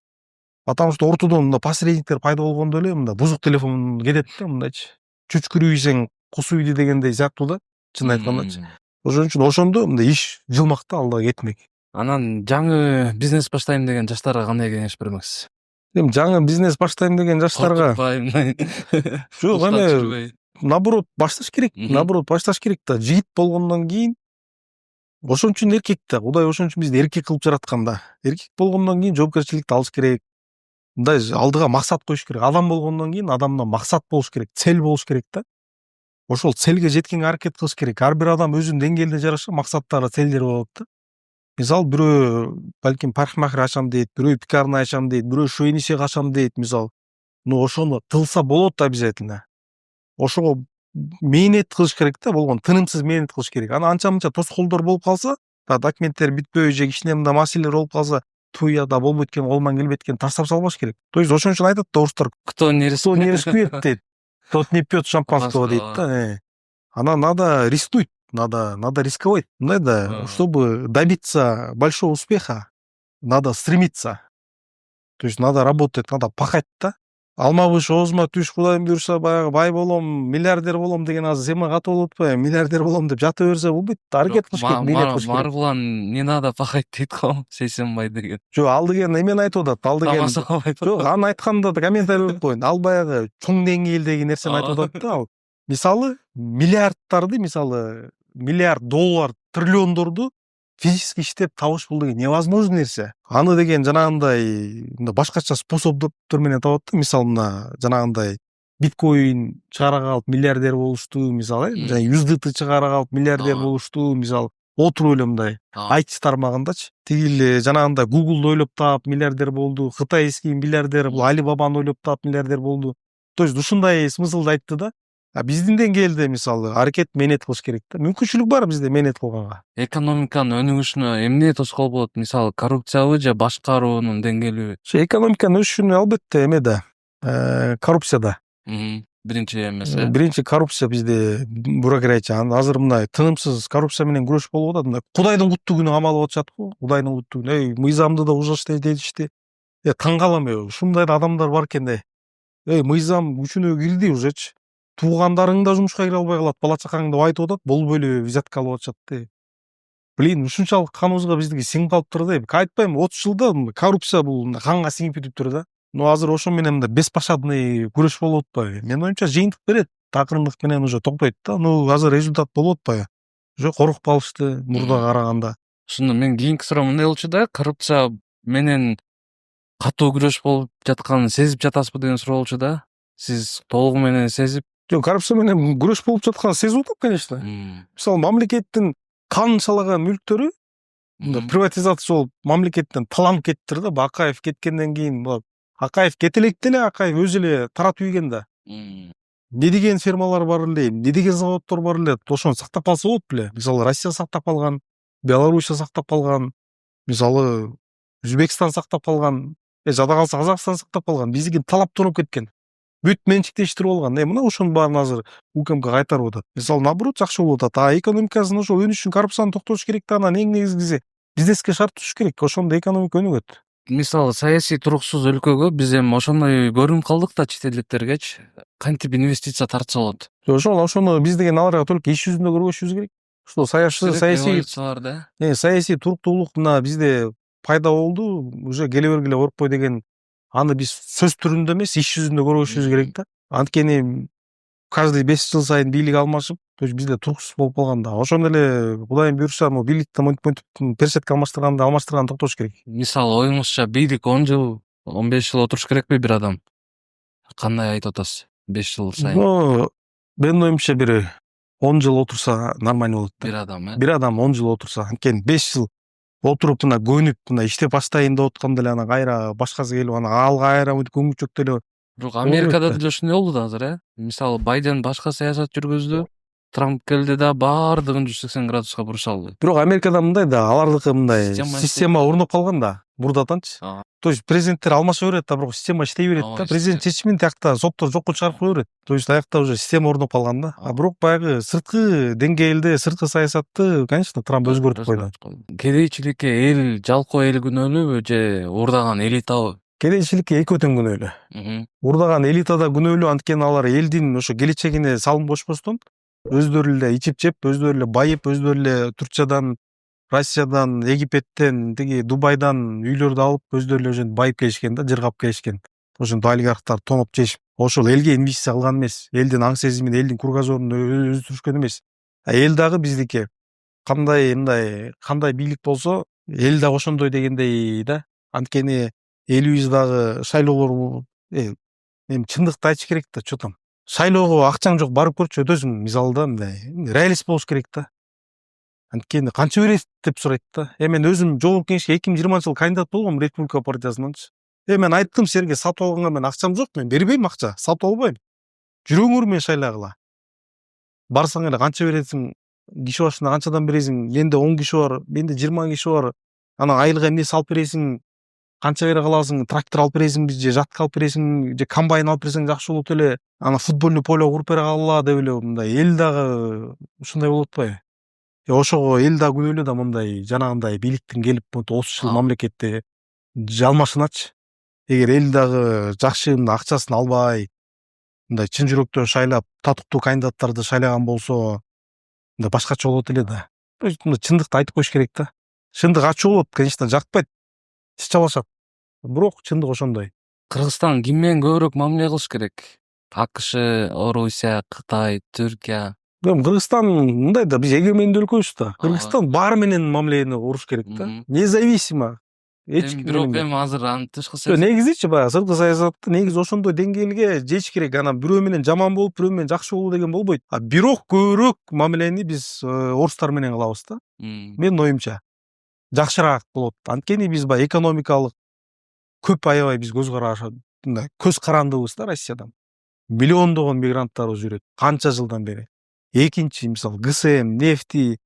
Потому что ортодон мына посредниктер пайда болгондо эле мында бузук телефон кетет да, мындайчы. Чүчкүрүү ийсең кус үйдү дегендей сыяктуу да, чын айткандачы. Ошон үчүн ошондо мындай иш жылмак да, алда кетмек. Анан жаңы бизнес баштайм деген жаштарга кандай кеңеш бермексиз? Эми жаңы бизнес баштайм деген жаштарга жок, эми наоборот башташ керек. Наоборот башташ керек да. Жигит болгондон кийин ошон үчүн эркек да. Кудай ошон үчүн бизди эркек кылып жараткан да. Эркек болгондон кийин жоопкерчиликти алыш керек. Мындай алдыга максат коюш керек. Адам болгондон кийин адамда максат болуш керек, цель болуш керек да. Ошол цельге жеткенге аракет кылыш керек. Ар бир адам өзүнүн деңгээлине жараша максаттары, целдери болот да. Мисалы бирөө балким парикмахер ачам дейт, бирөө пекарня ачам дейт, бирөө швейный цех ачам дейт, мисалы. Ну ошону тылса болот обязательно. Ошого мээнет кылыш керек да, болгону тынымсыз мээнет кылыш керек. Ана анча-мынча тоскоолдор болуп калса, документтер бүтпөй же кичине мындай маселелер болуп калса, туяда болбойт экен, колунан келбейт экен, таштап салбаш керек. То есть ошон үчүн айтат да орустар, кто не рискует дейт, тот не пьет шампанского дейт да. Она надо рискнуть, надо рисковать. Мындай да, чтобы добиться большого успеха, надо стремиться. То есть надо работать, надо пахать да. Алмабыш оозума түш, Кудайым буйруса баягы бай болом, миллиардер болом деген азыр сема катып болуп атпайбы? Миллиардер болом деп жата берсе болбойт. Аракет кылыш керек, мээнет кылыш керек. Маргулан не надо пахать дейт го, Сейсенбай деген. Жок, ал деген эмени айтып атат, ал деген. Жок, аны айтканда да комментарий берип коеюн. Ал баягы чоң деңгээлдеги нерсени айтып атат да ал. Мисалы, миллиардтарды, мисалы, миллиард доллар, триллиондорду физически иштеп табыш бул деген невозможный нерсе. Аны деген жанагындай башкача способдор менен табат да. Мисалы, мына жанагындай биткоин чыгара калып миллиардер болушту, мисалы, жана USDT чыгара калып миллиардер болушту, мисалы, отуруп эле мындай IT тармагындачы. Тиги эле жанагындай Google'ду ойлоп таап миллиардер болду, кытайский миллиардер, бул Alibaba'ны ойлоп таап миллиардер болду. То есть ушундай смыслды айтты да. А биздин деңгээлде мисалы аракет мээнет кылыш керек да. Мүмкүнчүлүк бар бизде мээнет кылганга. Экономиканын өнүгүшүнө эмне тоскоол болот? Мисалы, коррупциябы же башкаруунун деңгээлиби? Экономиканын өсүшүнө албетте эмеде, коррупцияда. Биринчи эмеси. Биринчи коррупция бизде буракерайчы. Азыр мындай тынымсыз коррупция менен күрөш болуп атат. Мындай Кудайдын куттуу күнү камалып атышат го. Кудайдын куттуу күнү. Мыйзамды да ужаштай дедишти. Таң калам ушундай да адамдар бар экен да. Мыйзам күчүнө кирди ужечи. Туугандарың да жумушка кире албай калат, бала чакаң деп айтып атат, болбой эле взятка алып атышат да. Блин, ушунчалык каныбызга биздики сиңип калыптыр да. Айтпайм, 30 жылда коррупция бул канга сиңип кетиптир да. Но азыр ошо менен мындай беспощадный күрөш болуп атпайбы? Менин оюмча жыйынтык берет, такырындык менен уже токтойт да. Ну азыр результат болуп атпайбы? Уже коркуп калышты мурдага караганда. Ошондо мен кийинки суроо мындай болчу да, коррупция менен катуу күрөш болуп жатканын сезип жатасызбы деген суроо болчу да. Сиз толугу менен сезип? Жок, коррупция менен күрөш болуп жатканын сезип атам, конечно. Мисалы, мамлекеттин канчалаган мүлктөрү приватизация болуп, мамлекеттен таланып кеттир да. Акаев кеткенден кийин Акаев кете электе эле Акаев өзү эле таратып ийген да. Не деген фермалар бар эле, не деген заводдор бар эле, ошону сактап калса болот беле. Мисалы, Россия сактап калган, Белоруссия сактап калган, мисалы, Өзбекстан сактап калган, жада калса Казакстан сактап калган. Биздики талап тоноп кеткен. Бүт менчиктештирип алган. Мына ошонун баарын азыр УКМК кайтарып атат. Мисалы, наоборот жакшы болуп атат. А экономикасын ошол өнүшүн, коррупцияны токтотуш керек да. Анан эң негизгиси бизнеске шарт түзүш керек. Ошондо экономика өнүгөт. Мисалы, саясий туруксуз өлкөгө биз эми ошондой көрүнүп калдык да, чет элдиктергечи. Кантип инвестиция тартса болот? Ошону биз деген аларга только иш жүзүндө көрбөшүбүз керек. Ошо саясий туруктуулук мына бизде пайда болду, уже келе бергиле коркпой деген, аны биз сөз түрүндө эмес, иш жүзүндө көрбөшүбүз керек да. Анткени каждый 5 жыл сайын бийлик алмашып, то есть бизде туруксуз болуп калган да. Ошондо эле Кудайым буйруса, бийликти монтип персетке алмаштырганды токтош керек. Мисалы, оюңузча бийлик 10 жыл, 15 жыл отуруш керекпи бир адам? Кандай айтып атасыз? 5 жыл сайын. Менин оюмча бир 10 жыл отурса нормально болот да. Бир адам, Бир адам 10 жыл отурса, анткени 5 жыл отуруп мына көнүп, мына иштеп баштайын деп атканда эле ана кайра башкасы келип, ана ал кайра көңүлчөктө эле. Бирок Америкада деле ушундай болду да азыр, Мисалы, Байден башка саясат жүргүздү. Трамп келди да баардыгын 180 градуска буруш алды. Бирок Америкада мындай да, алардыкы мындай Система система орноп калган да, мурдатанчы. То есть президенттер алмаша берет да, бирок система иштей берет да. Президент чечимин тиякта соттор жокко чыгарып кое берет. То есть аякта уже система орноп калган да. Бирок баягы сырткы деңгээлде сырткы саясатты, конечно, Трамп өзгөртүп койду. Кедейчиликке эл, жалкоо эл күнөөлүүбү же урдаган элитабы? Кедейчиликке экөө тең күнөөлүү. Урдаган элитада күнөөлүү, анткени алар элдин ошо келечегине салым кошпостон өздөрү эле ичип жеп, өздөрү эле байып, өздөрү эле Туркиядан, Россиядан, Египеттен, тиги Дубайдан үйлөрдү алып, өздөрү эле ошентип байып келишкен да, жыргап келишкен. Ошентип олигархтар тоноп жешип, ошол элге инвестиция кылган эмес, элдин аң сезимин, элдин кругозорун өздүрүшкөн эмес. Эл дагы биздики кандай бийлик болсо, эл дагы ошондой дегендей да. Анткени элибиз дагы шайлоолор эми чындыкты айтыш керек да, чо там. Шайлоого акчаң жок, барып көрчү, өтөсүң, мисалы да, мындай реалист болуш керек да. Анткени канча бересиз деп сурайт да. Мен өзүм жогорку кеңешке 2020-жылы кандидат болгом Республика партиясынанчы. Мен айттым силерге, сатып алганга мен акчам жок, мен бербейм акча, сатып албайм. Жүрөңөр мен шайлагыла. Барсаң эле канча бересиң, киши башына канчадан бересиң, менде 10 киши бар, менде 20 киши бар. Анан айылга эмне салып бересиң, канча бере каласың, трактор алып бересиңби же жатка алып бересиң, же комбайн алып берсең жакшы болот эле. Ана футбольный поле куруп бере калгыла деп эле мындай эл дагы ушундай болуп атпайбы? Ошого эл да күнөөлүү да, мындай жанагындай бийликтин келип 30 жыл мамлекетте жалмашыначы. Эгер эл дагы жакшы акчасын албай, мындай чын жүрөктөн шайлап, татыктуу кандидаттарды шайлаган болсо, мындай башкача болот эле да. Чындыкты айтып коюш керек да. Чындык ачуу болот, конечно, жакпайт, ич чабашат. Бирок чындык ошондой. Кыргызстан ким менен көбүрөөк мамиле кылыш керек? АКШ, Орусия, Кытай, Түркия. Кыргызстан мындай да, биз эгемендүү өлкөбүз да. Кыргызстан баары менен мамилени куруш керек да. Независимо. Бирок эми азыр анын тышкы саясат. Негизичи баягы сырткы саясатты негизи ошондой деңгээлге жетиш керек. Анан бирөө менен жаман болуп, бирөө менен жакшы болуу деген болбойт. Бирок көбүрөөк мамилени биз орустар менен кылабыз да. Менин оюмча жакшыраак болот. Анткени биз баягы экономикалык көп аябай биз көз карандыбыз да Россиядан. Миллиондогон мигранттарыбыз жүрөт канча жылдан бери. Экинчи, мисалы, ГСМ, нефти,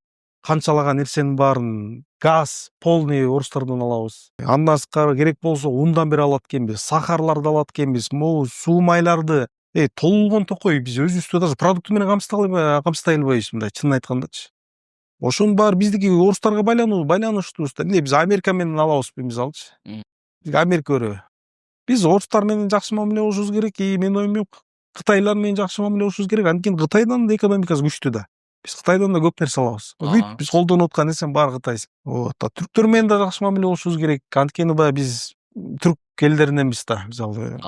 канчалаган нерсенин баарын, газ полный орустардан алабыз. Андан сырткары керек болсо ундан бере алат экенбиз, сахарларды алат экенбиз, могу суу майларды толгон токой биз өзүбүздү даже продукты менен камсыздай албайбыз, мындай чынын айткандачы. Ошонун баары биздики орустарга байланыштуубуз да. Эмне биз Америка менен алабызбы, мисалычы? Америка өрөбү. Биз орустар менен жакшы мамиле кылышыбыз керек, менин оюм Кытайлар менен жакшы мамиле кылышыбыз керек. Анткени Кытайдын да экономикасы күчтүү да. Биз Кытайдан да көп нерсе алабыз. Бүт биз колдонуп аткан нерсенин баары Кытай. Түрктөр менен да жакшы мамиле кылышыбыз керек. Анткени баягы биз түрк элдериненбиз да, мисалы.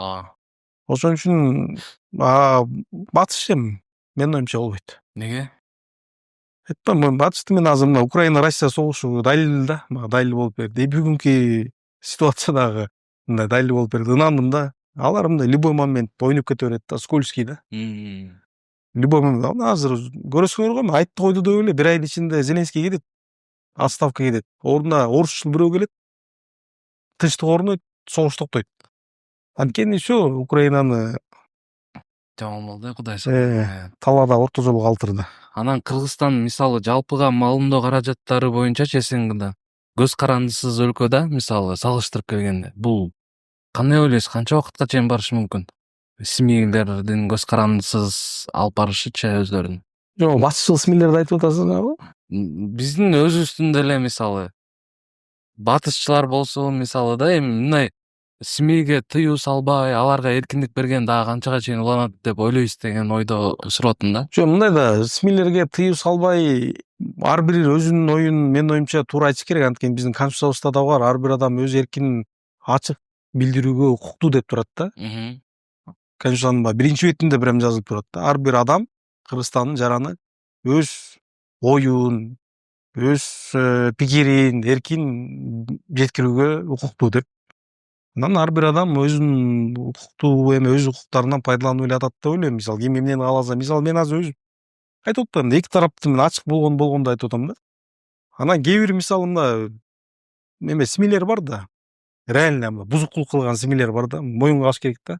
Ошон үчүн батыш эми менин оюмча болбойт. Неге? Батышты мен азыр мына Украина Россия согушу далил да, мага далил болуп берди. Бүгүнкү ситуациядагы мындай далил болуп берди. Ынандым да. Алар мындай любой момент ойноп кете берет да, скользкий да. Любой момент. Азыр көрөсүңөр го, айтты койду деп эле 1 айдын ичинде Зеленский кетет, отставка кетет. Ордуна орусчул бирөө келет, тынчтык орнойт, согуш токтойт. Анткени Украинаны жаман болду, Кудай сактасын. талаада орто жолго калтырды. Анан Кыргызстан мисалы жалпыга малымдоо каражаттары боюнча сен көз карандысыз өлкө да, мисалы салыштырып келгенде, бул кандай ойлойсуз, канча убакытка чейин барышы мүмкүн? СМИлердин көз карандысыз алып барышычы өздөрүн. Жок, батышчыл СМИлерди айтып атасыңарбы? Биздин өзүбүздүн деле мисалы батышчылар болсо, мисалы да, эми мындай СМИге тыюу салбай, аларга эркиндик берген дагы канчага чейин уланат деп ойлойсуз деген ойдо сурап атам да. Жок, мындай да, СМИлерге тыюу салбай, ар бир өзүнүн оюн менин оюмча туура айтыш керек. Анткени биздин конституциябызда да бар, ар бир адам өз эркин ачык билдирүүгө укуктуу деп турат да. Конституциянын 1-бетинде прям жазылып турат да. Ар бир адам Кыргызстандын жараны өз оюн, өз пикирин эркин жеткирүүгө укуктуу деп. Анан ар бир адам өзүнүн укуктуу өз укуктарынан пайдаланып эле атат деп ойлойм. Мисалы, ким эмнени кааласа, мисалы мен азыр өзүм айтып атпаймынбы, эки тараптын мен ачык болгондо айтып атам да. Анан кээ бир мисалы мына СМИлер бар да, реально бузукулук кылган СМИлер бар да, моюнга алыш керек да.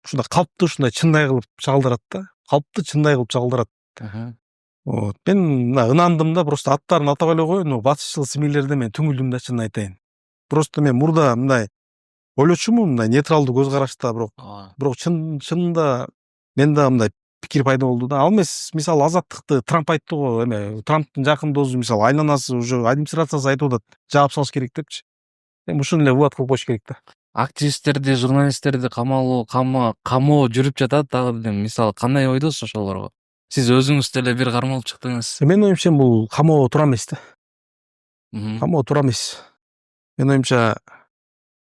Ушундай калпты ушундай чындай кылып чагылдырат да. Калпты чындай кылып чагылдырат. Вот мен мына ынандым да, просто аттарын атап эле коеюн, батышчыл семьялерде мен түңүлдүм да, чынын айтайын. Просто мен мурда мындай ойлочумун, мындай нейтралдуу көз карашта, бирок чынында менде мындай пикир пайда болду да. Ал эмес, мисалы азаттыкты Трамп айтты го, эме Трамптын жакын досу, мисалы айланасы уже администрациясы айтып атат, жаап салыш керек депчи. Эми ушуну эле вывод кылып коюш керек да. Активисттерди, журналисттерди камоо жүрүп жатат дагы деле. Мисалы кандай ойдосуз ошолорго? Сиз өзүңүз деле бир кармалып чыктыңыз. Менин оюмча бул камоо туура эмес да. Мгм. Камоо туура эмес. Менин оюмча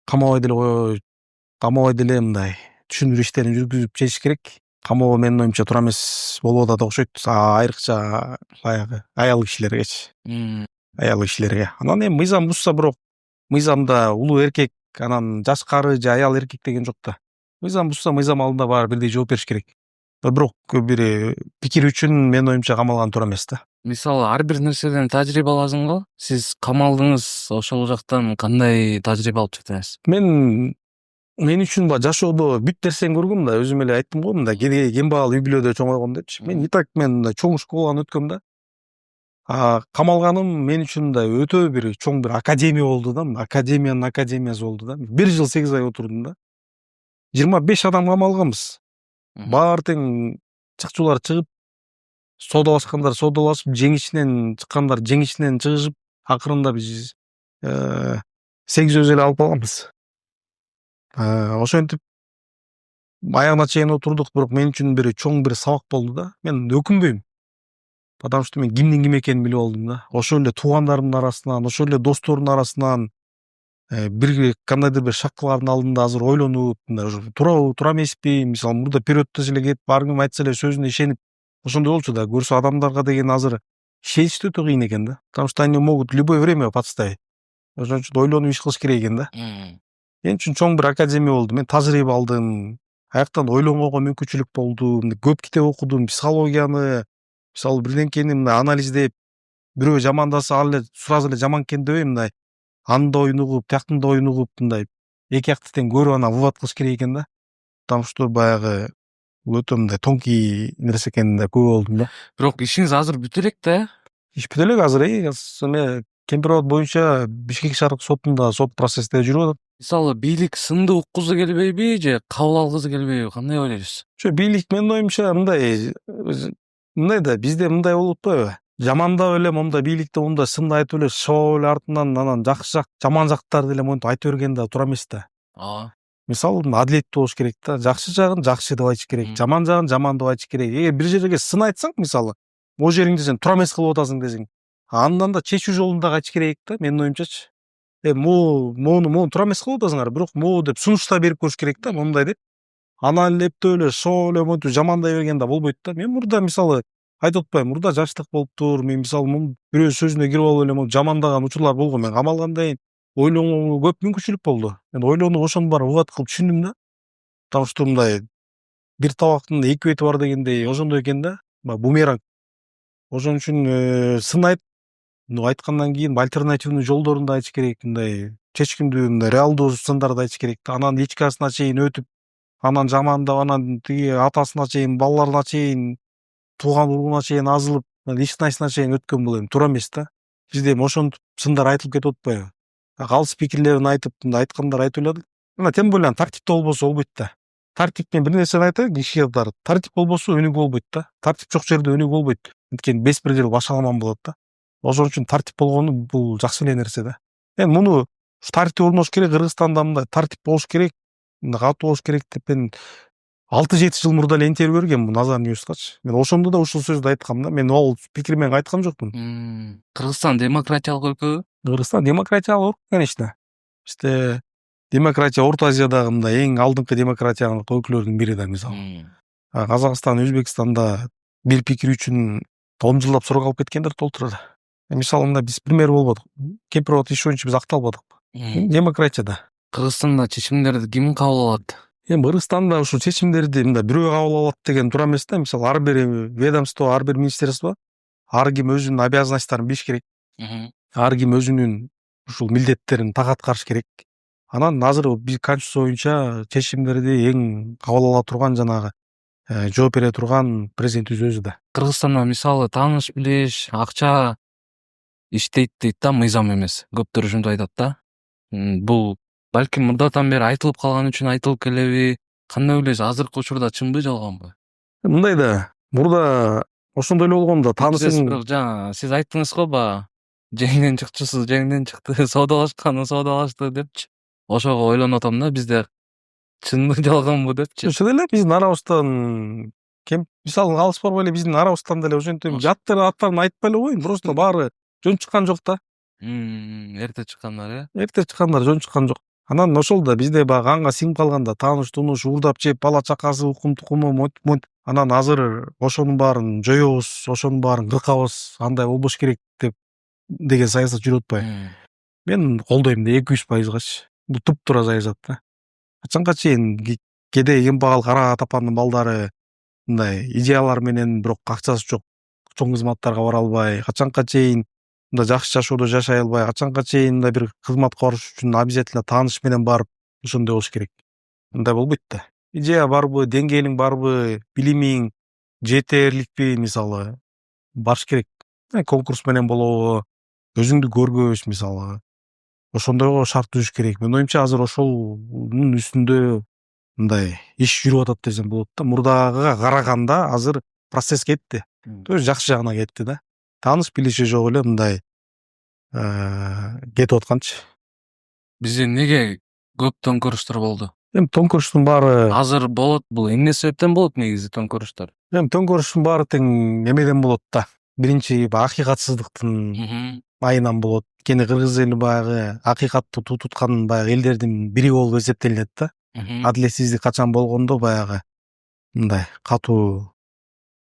камабай деле мындай түшүндүрүү иштерин жүргүзүп чечиш керек. Камоо менин оюмча туура эмес болуп атат окшойт. Айрыкча баягы аял кишилергечи. Аял кишилерге. Анан эми мыйзам бузса, бирок мыйзамда улуу эркек, анан жаш кары же аял эркек деген жок да. Мыйзам бузса, мыйзам алдында баары бирдей жооп бериш керек. Бирок бир пикир үчүн менин оюмча камалган туура эмес да. Мисалы ар бир нерседен тажрыйба лазым го. Сиз камалдыңыз, ошол жактан кандай тажрыйба алып чыктыңыз? Мен үчүн баягы жашоодо бүт нерсени көргөм да, өзүм эле айттым го, мындай кем багал үй бүлөдө чоңойгом депчи. Мен мындай чоң школаны өткөм да. Камалганым мен үчүн мындай өтө бир чоң бир академия болду да. Академиянын академиясы болду да. 1 жыл 8 ай отурдум да. 25 адам камалганбыз. Баары тең чыкчулар чыгып, соодалашкандар соодалашып, жеңишинен чыккандар жеңишинен чыгышып, акырында биз 8 өзү эле алып алганбыз. Ошентип аягына чейин отурдук, бирок мен үчүн бир чоң бир сабак болду да. Мен өкүнбөйм. Потому что мен кимдин ким экенин билип алдым да. Ошол эле туугандарымдын арасынан, ошол эле достордун арасынан бир кандайдыр бир шаткалардын алдында азыр ойлонуп, мындай туурабы, туура эмеспи? Мисалы мурда периоддо эле кетип, ар ким айтса эле сөзүнө ишенип, ошондой болчу да. Көрсө адамдарга деген азыр ишениш да өтө кыйын экен да. Потому что они могут в любое время подставить. Ошон үчүн ойлонуп иш кылыш керек экен да. Мен үчүн чоң бир академия болду. Мен тажрыйба алдым. Аяктан ойлонгонго мүмкүнчүлүк болду. Көп китеп окудум, психологияны, мисалы бирденкени мындай анализдеп, бирөө жамандаса ал эле сразу эле жаман экен дебей, мындай анын да оюн угуп, тияктын да оюн угуп, мындай эки жакты тең көрүп анан вывод кылыш керек экен да. Потому что баягы өтө мындай тонкий нерсе экенин да көрүп алдым да. Бирок ишиңиз азыр бүтө элек да? Иш бүтө элек азыр. Эме Кемпир-Абад боюнча Бишкек шаардык сотунда сот процессте жүрүп атат. Мисалы бийлик сынды уккузу келбейби же кабыл алгысы келбейби? Кандай ойлойсуз? Бийлик менин оюмча мындай да, бизде мындай болуп атпайбы? Жамандап эле монда бийликте монда сынды айтып эле шоо эле артынан анан жакшы жак, жаман жактарды эле монтип айтып берген да туура эмес да. Мисалы адилеттүү болуш керек да. Жакшы жагын жакшы деп айтыш керек, жаман жагын жаман деп айтыш керек. Эгер бир жерге сын айтсаң, мисалы, могу жериңде сен туура эмес кылып атасың десең, андан да чечүү жолунда айтыш керек да, менин оюмчачы. Могуну туура эмес кылып атасыңар, бирок могу деп сунуш да берип көрүш керек да, мондай деп. Анан эптеп эле шоо эле монтип жамандай берген да болбойт да. Мен мурда мисалы айтып атпаймынбы, мурда жаштык болуптур. Мен мисалы бирөө сөзүнө кирип алып эле жамандаган учурлар болгон. Мен камалгандан кийин ойлонгонго көп мүмкүнчүлүк болду. Мен ойлонуп ошонун баарын вывод кылып түшүндүм да. Потому что мындай бир табактын эки бети бар дегендей ошондой экен да. Бумеранг. Ошон үчүн сын айткандан кийин альтернативный жолдорун да айтыш керек, мындай чечкиндүү, мындай реалдуу сындарды айтыш керек да. Анан личкасына чейин өтүп, анан жамандап, анан тиги атасына чейин, балаларына чейин, тууган уругуна чейин азылып, ишнасына чейин өткөн бул эми туура эмес да. Бизде эми ошентип сындар айтылып кетип атпайбы? Калыс пикирлерин айтып, мындай айткандар айтып эле. Мына тем более тартипте болбосо болбойт да. Тартип, мен бир нерсени айтайын, кишилер тартип болбосо өнүгүү болбойт да. Тартип жок жерде өнүгүү болбойт. Анткени беспредел башаламан болот да. Ошон үчүн тартип болгону бул жакшы эле нерсе да. Эми муну тартип орнош керек, Кыргызстанда мындай тартип болуш керек, мындай катуу болуш керек деп мен 6-7 жыл мурда эле интервью бергенмин Назар Ньюскачы. Мен ошондо да ушул сөздү айткам да. Мен ал пикирди мен айткан жокмун. Кыргызстан демократиялык өлкөбү? Кыргызстан демократиялык өлкө, конечно. Бизде демократия Орто Азиядагы мындай эң алдыңкы демократиялык өлкөлөрдүн бири да, мисалы. Казакстан, Өзбекстанда бир пикир үчүн 10 жылдап сурак алып кеткендер толтура. Мисалы мындай биз пример болбодук. Кемпир-Абад иш боюнча биз акталбадыкпы? Демократияда. Кыргызстанда чечимдерди ким кабыл алат? Эми Кыргызстанда ушул чечимдерди мындай бирөө кабыл алат деген туура эмес да. Мисалы ар бир ведомство, ар бир министерство ар ким өзүнүн обязанностьтарын билиш керек. Ар ким өзүнүн ушул милдеттерин так аткарыш керек. Анан азыр биз конституция боюнча чечимдерди эң кабыл ала турган жанагы жооп бере турган президентибиз өзү да. Кыргызстанда мисалы тааныш билиш, акча иштейт дейт да, мыйзам эмес. Көптөр ушинтип айтат да. Бул балким мурдатан бери айтылып калган үчүн айтылып келеби? Кандай ойлойсуз? Азыркы учурда чынбы, жалганбы? Мындай да, мурда ошондой эле болгон да, таанышың Бирок жаңа сиз айттыңыз го баягы, жеңден чыкчусу жеңден чыкты, соодалашканы соодалашты депчи. Ошого ойлонуп атам да, бизде чынбы, жалганбы депчи. чын эле биздин арабыздан мисалы алыс барбай эле биздин арабыздан деле ошентип аттарын айтпай эле коеюн, просто баары жөн чыккан жок да. Эрте чыккандар, Эрте чыккандар жөн чыккан жок. Анан ошол да бизде баягы канга сиңип калган да, тааныш тунуш уурдап жеп, бала чакасы, укум тукуму, монтип. Анан азыр ошонун баарын жоёбуз, ошонун баарын кыркабыз, андай болбош керек деген саясат жүрүп атпайбы? Мен колдойм да 200%гачы. Бул туп-туура саясат да. Качанга чейин кээде кембагал кара тапандын балдары мындай идеялар менен, бирок акчасы жок чоң кызматтарга бара албай, качанга чейин мындай жакшы жашоодо жашай албай, качанга чейин мындай бир кызматка барыш үчүн обязательно тааныш менен барып ошондой болуш керек. Мындай болбойт да. Идея барбы, деңгээлиң барбы, билимиң жетерликпи, мисалы барыш керек. Конкурс менен болобу, өзүңдү көргөз, мисалы. Ошондойго шарт түзүш керек. Менин оюмча азыр ошонун үстүндө мындай иш жүрүп атат десем болот да. Мурдагыга караганда азыр процесс кетти. То есть жакшы жагына кетти да. Тааныш билиши жок эле мындай кетип атканчы. Бизде неге көп төңкөрүштөр болду? Эми төңкөрүштүн баары Азыр болот, бул эмне себептен болот негизи төңкөрүштөр? эми төңкөрүштүн баары тең эмеден болот да. Биринчи акыйкатсыздыктын айынан болот. Кени кыргыз эли баягы акыйкатты туткан баягы элдердин бири болуп эсептелинет да. Адилетсиздик качан болгондо баягы мындай катуу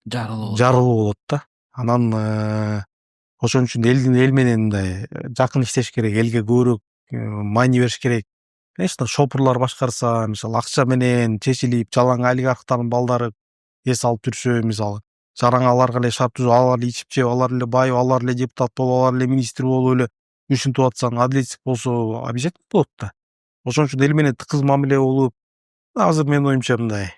жарылуу болот да. Анан ошон үчүн эл менен мындай жакын иштеш керек, элге көбүрөөк маани бериш керек. Конечно, шопурлар башкарса, мисалы акча менен чечилип, жалаң олигархтардын балдары эс алып жүрсө, мисалы жараң аларга эле шарт түзүп, алар эле ичип жеп, алар эле байып, алар эле депутат болуп, алар эле министр болуп эле ушинтип атсаң, адилетсиздик болсо обязательно болот да. Ошон үчүн эл менен тыкыз мамиле болуп, азыр менин оюмча мындай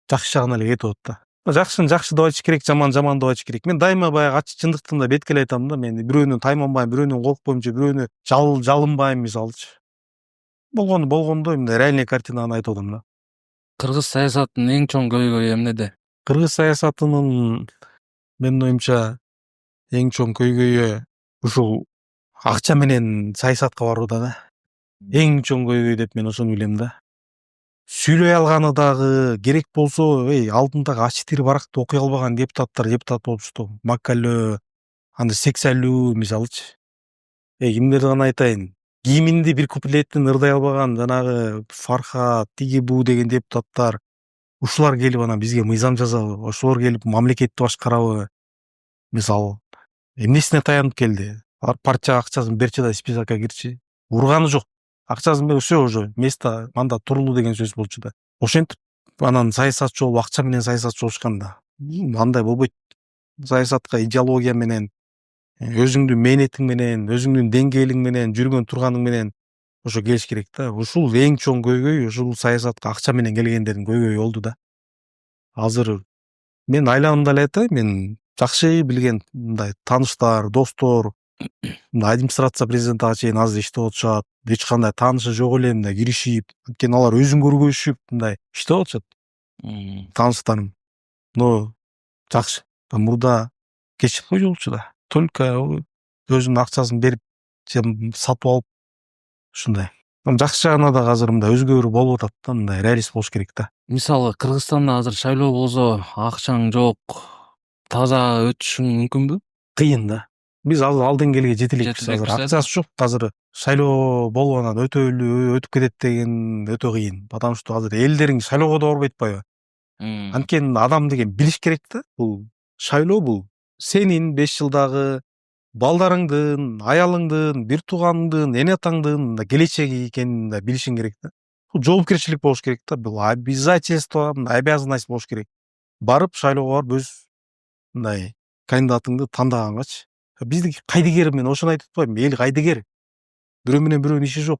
жакшы жагына эле кетип атат да. Жакшыны жакшы деп айтыш керек, жаман жаман деп айтыш керек. Мен дайыма баягы ачык чындыкты мындай бетке эле айтам да. Мен бирөөнүн тайманбайм, бирөөнүн коркпойм же бирөөнү жалынбайм, мисалычы. Болгондой мындай реальный картинаны айтып атам да. Кыргыз саясатынын эң чоң көйгөйү эмнеде? Кыргыз саясатынын менин оюмча эң чоң көйгөйү ушул акча менен саясатка барууда да. Эң чоң көйгөй деп мен ошону билем да. Сүйлөй алганы дагы, керек болсо, алдындагы ачтир баракты окуй албаган депутаттар депутат болупчу. Маккалөө, анда сексайлуу, мисалычы. Кимдерди гана айтайын. Гимнди бир куплеттин ырдай албаган жанагы Фархат, тиги бу деген депутаттар, ушулар келип анан бизге мыйзам жазабы, ошолор келип мамлекетти башкарабы, мисалы. Эмнесине таянып келди? Алар партияга акчасын берчи да списокко кирчи. Урганы жок. Акчасын берип все уже место мында турлу деген сөз болчу да. Ошентип анан саясатчы болуп, акча менен саясатчы болушкан да. Андай болбойт. Саясатка идеология менен, өзүңдүн мээнетиң менен, өзүңдүн деңгээлиң менен, жүргөн турганың менен ошо келиш керек да. Ушул эң чоң көйгөй, ушул саясатка акча менен келгендердин көйгөйү болду да. Азыр мен айланымда эле айтайын, мен жакшы билген мындай тааныштар, достор, администрация президентага чейин азыр иштеп атышат. Эч кандай таанышы жок эле мындай киришип, анткени алар өзүн көргөзүшүп мындай иштеп атышат. Тааныштарым. Но жакшы. Мурда кечип болчу да. Только өзүнүн акчасын берип, сатып алып ушундай. Жакшы жагына дагы азыр мындай өзгөрүү болуп атат да, мындай реалист болуш керек да. Мисалы Кыргызстанда азыр шайлоо болсо, акчаң жок, таза өтүшүң мүмкүнбү? Кыйын да. Биз азыр ал деңгээлге жете элекпиз азыр. Акчасы жок, азыр шайлоо болуп анан өтүп кетет деген өтө кыйын. Потому что азыр элдериң шайлоого да барбай атпайбы? Анткени адам деген билиш керек да. Бул шайлоо бул сенин 5 жылдагы балдарыңдын, аялыңдын, бир тууганыңдын, эне атаңдын келечеги экенин да билишиң керек да. Бул жоопкерчилик болуш керек да. Бул обязательство, обязанность болуш керек. Барып шайлоого барып өз мындай кандидатыңды тандагангачы. Биздики кайдыгер, мен ошону айтып атпаймынбы? Эл кайдыгер. Бирөө менен бирөөнүн иши жок.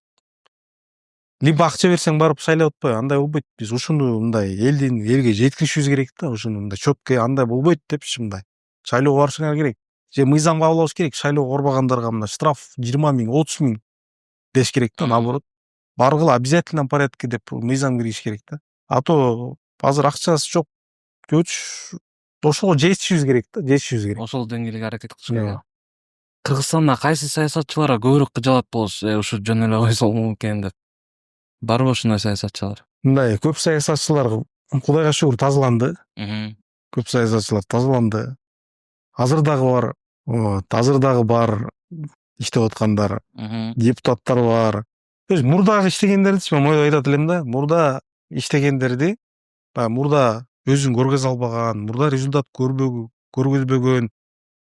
либо акча берсең барып шайлап атпайбы, андай болбойт. Биз ушуну мындай элге жеткиришибиз керек да, ушуну мындай четко андай болбойт депчи, мындай шайлоого барышыңар керек же мыйзам кабылыбыз керек, шайлоого барбагандарга мына штраф 20 миң, 30 миң деш керек да, наоборот. Баргыла обязательном порядке деп мыйзам киргизиш керек да. А то азыр акчасы жок көч ошого жетишибиз керек да, жетишибиз керек. Ошол деңгээлге аракет кылыш керек. Кыргызстанда кайсы саясатчыларга көбүрөөк кыжалат болосуз? Ушу жөн эле койсо болмок экен деп. Барбы ушундай саясатчылар? Мындай көп саясатчылар Кудайга шүгүр тазаланды. Көп саясатчылар тазаланды. Азыр дагы бар. Азыр дагы бар иштеп аткандар, депутаттар бар. Мурдагы иштегендердичи мен ойдо айтат элем да. Мурда иштегендерди, баягы мурда өзүн көргөзө албаган, мурда результат көргөзбөгөн,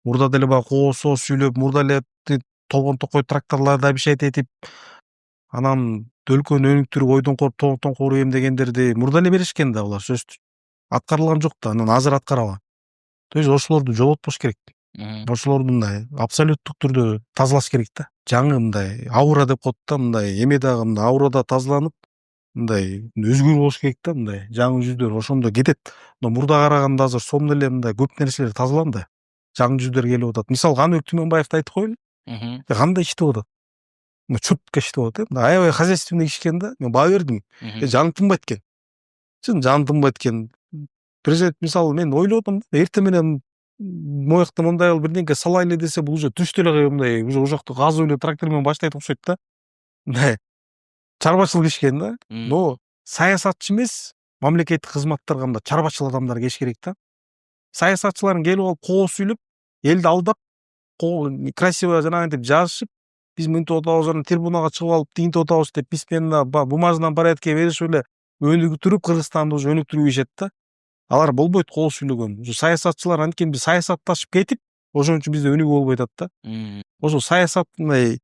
мурда деле баягы коосоо сүйлөп, мурда эле толгон токой тракторлорду обещать этип, анан өлкөнү өнүктүрүп, ойдон коруп, тоңдон коруп эмдегендерди мурда эле беришкен да булар сөзсүз. Аткарылган жок да, анан азыр аткарабы. То есть ошолорду жоготпош керек. Ошолорду мындай абсолюттук түрдө тазалаш керек да. Жаңы мындай аура деп коет да, мындай эме дагы мындай аурада тазаланып, мындай өзгөрүү болуш керек да, мындай жаңы жүздөр ошондо кетет. Но мурда караганда азыр сонун эле мындай көп нерселер тазаланды. Жаңы жүздөр келип атат. Мисалы Аныбек Түмөнбаевди айтып коелу. Кандай иштеп атат? Чөткө иштеп атат, аябай хозяйственный иш экен да. Мен баа бердим. Жаным тынбайт экен. Чын жаным тынбайт экен. Президент мисалы мен ойлодум, эртең менен моякта мындай бирдеңке салайлы десе бул уже түштө эле мындай уже жакты газуу эле трактор менен баштайт окшойт да. Мындай чарбачылык иш экен да. Но саясатчы эмес, мамлекеттик кызматтарга мындай чарбачыл адамдар келиш керек да. Саясатчылардын келип алып коо сүйлөп, элди алдап, красиво жанагынтип жазышып, биз мынтип атабыз, трибунага чыгып алып тигинтип атабыз деп письменно бумажном порядке беришип эле өнүктүрүп Кыргызстанды уже өнүктүрүп ийишет да. Алар болбойт кол сүйлөгөн. Ушу саясатчылар анткени биз саясатташып кетип, ошон үчүн бизде өнүгүү болбой атат да. Ошо саясат мындай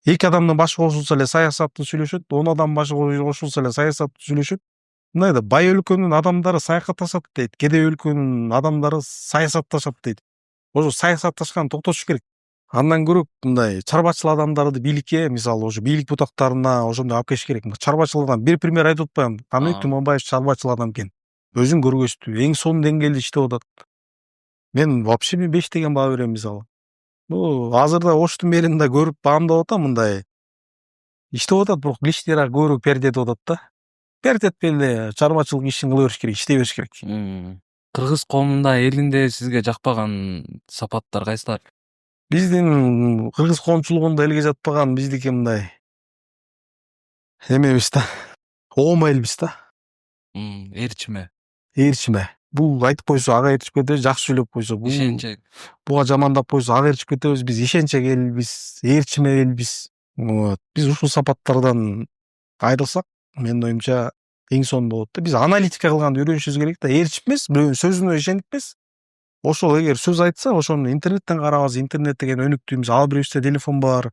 эки адамдын башы кошулса эле саясатты сүйлөшөт, 10 адам башы кошулса эле саясатты сүйлөшөт. Мындай да бай өлкөнүн адамдары саякатташат дейт, кедей өлкөнүн адамдары саясатташат дейт. Ошо саясатташканды токтотуш керек. Андан көрөк мындай чарбачыл адамдарды бийликке, мисалы ошо бийлик бутактарына ошондой алып келиш керек. Чарбачыл адам бир пример айтып атпаймынбы? Аныбек Түмөнбаев чарбачыл адам экен. Өзүн көргөздү, эң сонун деңгээлде иштеп атат. Мен вообще 5 деген баа берем мисалы. Азырда оштун мээрин да көрүп баамдап атам, мындай иштеп атат, бирок иштери көбүрөөк пиарить атат да. Пиарить этпей эле чарбачылык ишин кыла бериш керек, иштей бериш керек. Кыргыз коомунда элинде сизге жакпаган сапаттар кайсылар? Биздин кыргыз коомчулугунда элге жатпаган биздики мындай эмебиз да. Оома элбиз да. Ээрчиме. Бул айтып койсо ага ээрчип кетебиз, жакшы сүйлөп койсо бул ишенчек. Буга жамандап койсо ага ээрчип кетебиз. Биз ишенчек элбиз, ээрчиме элбиз. Биз ушул сапаттардан айрылсак, менин оюмча эң сонун болот да. Биз аналитика кылганды үйрөнүшүбүз керек да. Ээрчип эмес, бирөөнүн сөзүнө ишенип эмес. Ошол эгер сөз айтса, ошону интернеттен карабыз, интернет деген өнүктүүбүз, ар бирибизде телефон бар.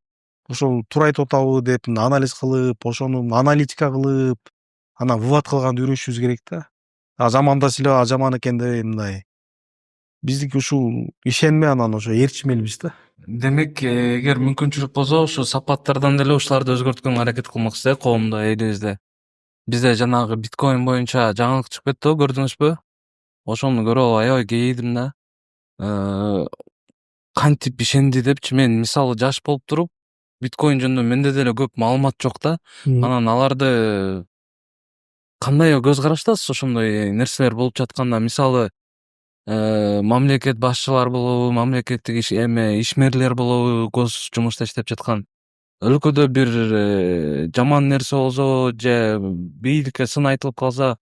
Ошол туура айтып атабы деп анализ кылып, ошону аналитика кылып, анан вывод кылганды үйрөнүшүбүз керек да. Жамандаса эле жаман экен деп мындай. Биздики ушул ишенме анан ошо ээрчимелбиз да. Демек, эгер мүмкүнчүлүк болсо, ушу сапаттардан деле ушуларды өзгөрткөнгө аракет кылмаксыз, коомдо, элибизде. Бизде жанагы биткоин боюнча жаңылык чыгып кетти, көрдүңүзбү? Ошону көрүп алып аябай кейидим да. Кантип ишенди депчи, мен мисалы жаш болуп туруп, биткоин жөнүндө менде деле көп маалымат жок да. Анан аларды кандай көз караштасыз ошондой нерселер болуп жатканда? Мисалы мамлекет башчылар болобу, мамлекеттик ишмерлер болобу, гос жумушта иштеп жаткан өлкөдө бир жаман нерсе болсо же бийликке сын айтылып калса,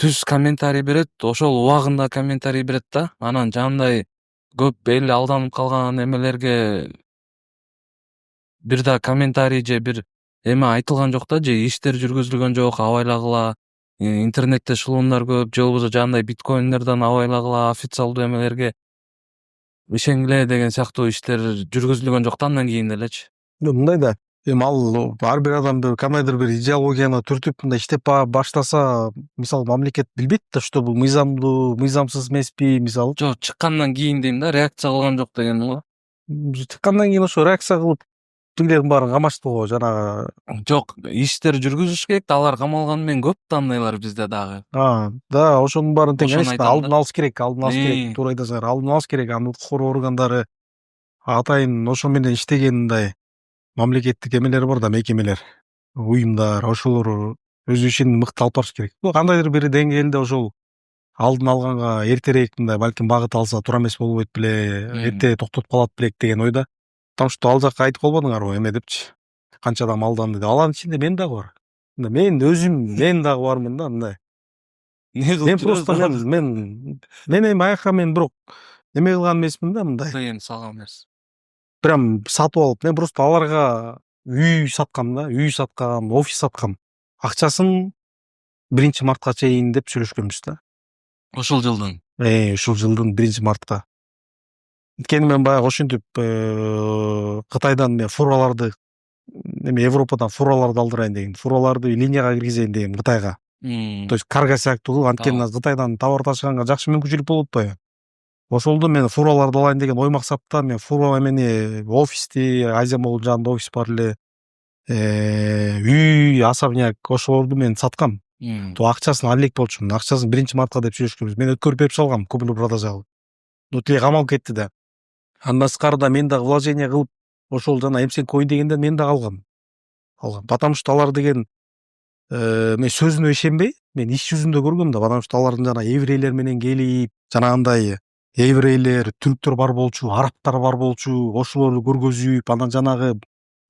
түз комментарий берет, ошол убагында комментарий берет да. Анан жандай көп эл алданып калган эмелерге бир да комментарий же бир эме айтылган жок да, же иштер жүргүзүлгөн жок, абайлагыла, интернетте шылуундар көп, же болбосо жандай биткоиндерден абайлагыла, официалдуу эмелерге ишенгиле деген сыяктуу иштер жүргүзүлгөн жок да андан кийин делечи. Мындай да, эми ал ар бир адам кандайдыр бир идеологияны түртүп мындай иштеп баштаса, мисалы мамлекет билбейт да, что бул мыйзамдуу, мыйзамсыз эмеспи, мисалы. Жок, чыккандан кийин дейм да, реакция кылган жок дегеним го. Чыккандан кийин ошо реакция кылып тилердин баарын камашты го жанагы. Жок, иштер жүргүзүш керек да, алар камалганы менен көп да андайлар бизде дагы. Да, ошонун баарын тең, Ошону конечно, айтам да. алдын алыш керек, туура айтасыңар, алдын алыш керек. Анын укук коргоо органдары атайын ошо менен иштеген мындай мамлекеттик эмелер бар да, мекемелер, уюмдар, ошолор өз ишин мыкты алып барыш керек. Кандайдыр бир деңгээлде ошол алдын алганга эртерээк мындай балким багыт алса туура эмес болбойт беле, эрте токтотуп калат белек деген ойда. Потому что ал жакка айтып калбадыңарбы эме депчи, канча адам алданды деп. Алардын ичинде мен дагы бар. Мен дагы бармын да мындай. Не Мен кылып просто жүрөсүң? мен эми аяка мен бирок эме кылган эмесмин да мындай. Тыйын салган эмес. Прям сатып алып, мен просто аларга үй саткам, офис саткам. Акчасын 1 мартка чейин деп сүйлөшкөнбүз да. Ушул жылдын. Ушул жылдын 1 мартка. Анткени мен баягы ошентип Кытайдан мен фураларды, эми Европадан фураларды алдырайын дегем. Фураларды линияга киргизейин дегем Кытайга. То есть карго сыяктуу кылып, анткени Кытайдан товар ташыганга жакшы мүмкүнчүлүк болуп атпайбы. Ошолду мен фураларды алайын деген ой максатта мен фура эмени, офисти, Азия Молл жанында офис бар эле, үй, особняк ошолорду мен саткам. Акчасын ала элек болчумун. Акчасын 1 мартка деп сүйлөшкөнбүз. Мен өткөрүп берип салгам, куплю-продажа кылып. Тиги камалып кетти да. Андан тышкары мен дагы вложение кылып, ошол жана эмсек коюн дегенде мен дагы алгам. Потому что алар деген мен сөзүнө ишенбей, мен иш жүзүндө көргөм да, потому что алардын жана еврейлер менен келип, жанагындай еврейлер, түрктөр бар болчу, арабтар бар болчу, ошолорду көргөзүп, анан жанагы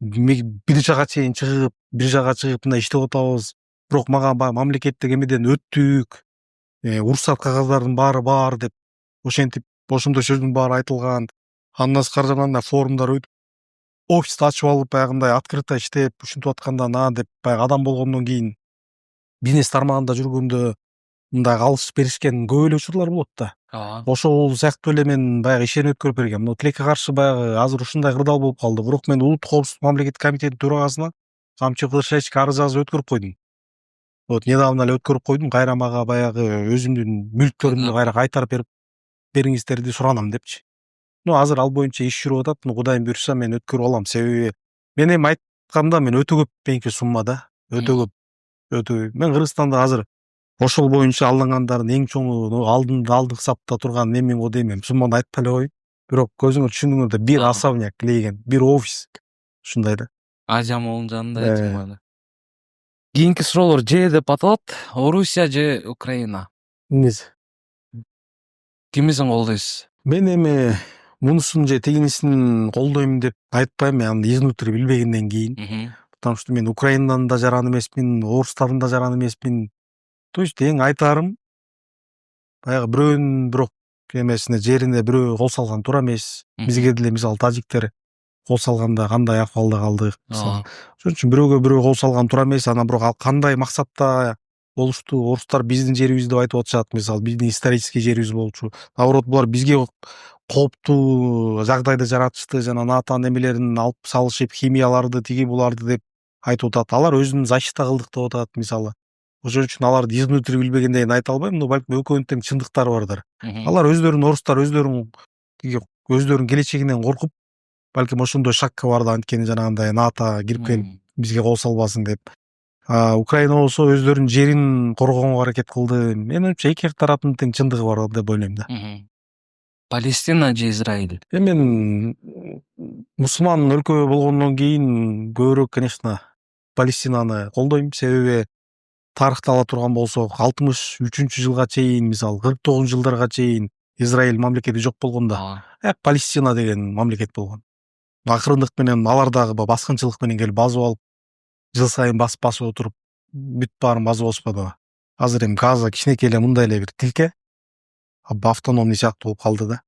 бир жага чейин чыгып, мындай иштеп атабыз. Бирок мага мамлекеттик эмеден өттүк, уруксат кагаздардын баары бар деп ошентип, ошондой сөздүн баары айтылган. Андан тышкары жанагындай форумдар өтүп, офисти ачып алып, баягындай открыто иштеп, ушинтип атканда деп баягы адам болгондон кийин бизнес тармагында жүргөндө мындай алыш беришкен көп эле учурлар болот да. Ошол сыяктуу эле мен баягы ишени өткөрүп бергем. Но тилекке каршы баягы азыр ушундай кырдаал болуп калды. Бирок мен Улуттук коопсуздук мамлекеттик комитетинин төрагасына Камчы Кылышевичке арыз жазып өткөрүп койдум. Недавно эле өткөрүп койдум. Кайра мага баягы өзүмдүн мүлктөрүмдү кайра кайтарып бериңиздерди суранам депчи. Азыр ал боюнча иш жүрүп атат. Кудайым буйрса мен өткөрүп алам. Себеби мен эми айтканда мен өтө көп меники сумма да. Өтө көп. Мен Кыргызстанда азыр ошол боюнча алынгандардын эң чоңу алдыңкы сапта турган мен го дейм, сумманы айтпай эле коеюн. Бирок көзүңөр түшүндүңөр да, бир особняк лейген, бир офис ушундай да. Азия Моллдун жанында айтылган. Кийинки суроолор же деп аталат. Орусия же Украина? Эмнеси? Кимисин колдойсуз? Мен эми мунусун же тигинисин колдойм деп айтпайм, мен аны изнутри билбегенден кийин. Потому что мен Украинадан да жаран эмесмин, орустардан да жаран эмесмин. То есть эң айтаарым, баягы бирөөнүн бирок эмесине, жерине бирөө кол салган туура эмес. Бизге деле мисалы тажиктер кол салганда кандай акыбалда калдык. Ошон үчүн бирөөгө бирөө кол салган туура эмес. Анан бирок ал кандай максатта болушту? Орустар биздин жерибиз деп айтып атышат. Мисалы биздин исторический жерибиз болчу. Наоборот, булар бизге кооптуу жагдайды жаратышты, жана натанын эмелерин алып салышып, химияларды тиги буларды деп айтып атат. Алар өзүн защита кылдык деп атат мисалы. Ошон үчүн аларды изнутри билбегенден кийин айта албайм, но балким экөөнүн тең чындыктары бардыр. Алар өздөрүнүн орустар өздөрүнүн келечегинен коркуп, балким ошондой шакка барды, анткени жанагындай НАТО кирип келип бизге кол салбасын деп. Украина болсо өздөрүнүн жерин коргоого аракет кылды. Менин оюмча эки тараптын тең чындыгы бар деп ойлойм да. Палестина же Израиль? Мен мусулман өлкө болгондон кийин көбүрөөк, конечно, Палестинаны колдойм. Себеби тарыхты ала турган болсок, 63-жылга чейин, мисалы 49-жылдарга чейин Израиль мамлекети жок болгондо, Палестина деген мамлекет болгон. Акырындык менен алар дагы баскынчылык менен келип басып алып, жыл сайын басып отуруп, бүт баарын басып алышпадыбы. Азыр эми Газа кичинекей эле мындай эле бир тилке, автономный сыяктуу болуп калды да.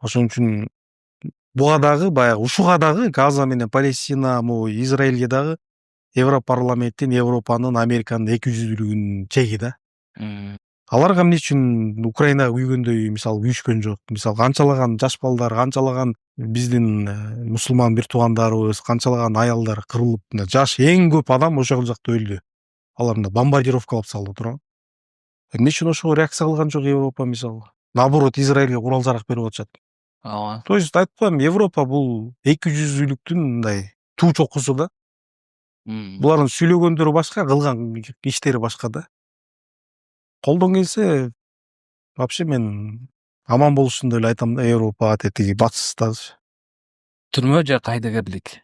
Ошон үчүн буга дагы баягы ушуга дагы Газа менен Палестина, Израилге дагы Европарламенттин, Европанын, Американын эки жүздүүлүгүнүн чеги да. Аларга эмне үчүн Украинага күйгөндөй мисалы күйүшкөн жок. Мисалы канчалаган жаш балдар, канчалаган биздин мусулман бир туугандарыбыз, канчалаган аялдар кырылып, жаш эң көп адам ошол жакта өлдү. Алар бомбардировкалап салды туурабы. Эмне үчүн ошого реакция кылган жок Европа мисалы? Наоборот, Израилге курал-жарак берип атышат. То есть айтып коем, Европа бул эки жүздүүлүктүн мындай туу чокусу да. Булардын сүйлөгөндөрү башка, кылган иштери башка да. Колдон келсе вообще мен аман болушун деп эле айтам да, Европада тиги батышта. Түрмө же кайдыгерлик?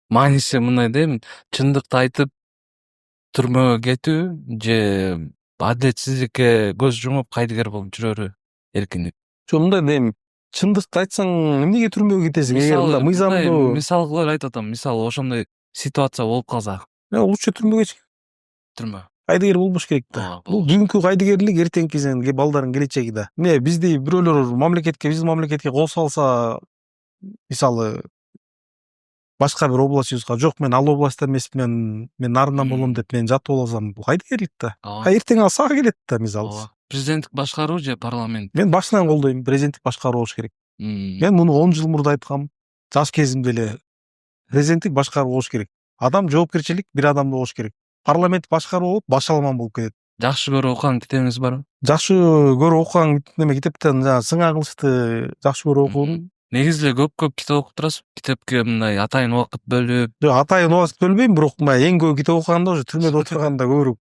Мааниси мындай да, эми чындыкты айтып түрмөгө кетүү же адилетсиздикке көз жумуп кайдыгер болуп жүрөрү эркиндик? Жок, мындай да, эми чындыкты айтсаң эмнеге түрмөгө кетесиң? Эгер мындай мыйзамдуу мисал кылып айтып атам. Мисалы ошондой ситуация болуп калса, лучше түрмөгө түрмө. кайдыгер болбош керек да. Ооба, Бул болбош. бүгүнкү кайдыгерлик эртеңки сенин балдардын келечеги да. Эмне бизди бирөөлөр биздин мамлекетке кол салса, мисалы башка бир областыбызга, жок мен ал областта эмесмин, мен нарынан болом деп мен жатып алсам, бул кайдыгерлик да. Ооба. Эртең ал сага келет да, мисалы. Ооба. Президенттик башкаруу же парламент? Мен башынан колдойм, президенттик башкаруу болуш керек. Мен муну 10 жыл мурда айткам. Жаш кезимде эле президенттик башкаруу болуш керек. Адам жоопкерчилик бир адамда болуш керек. Парламент башкаруу болуп, башаламан болуп кетет. Жакшы көрүп окуган китебиңиз барбы? Жакшы көрүп окуган китептен Сыңа кылычты жакшы көрүп окудум. Негизи эле көп китеп окуп турасыз? Китепке мындай атайын убакыт бөлүп? Жок, атайын убакыт бөлбөйм, бирок эң көп китеп окуганда уже түрмөдө отурганда көбүрөөк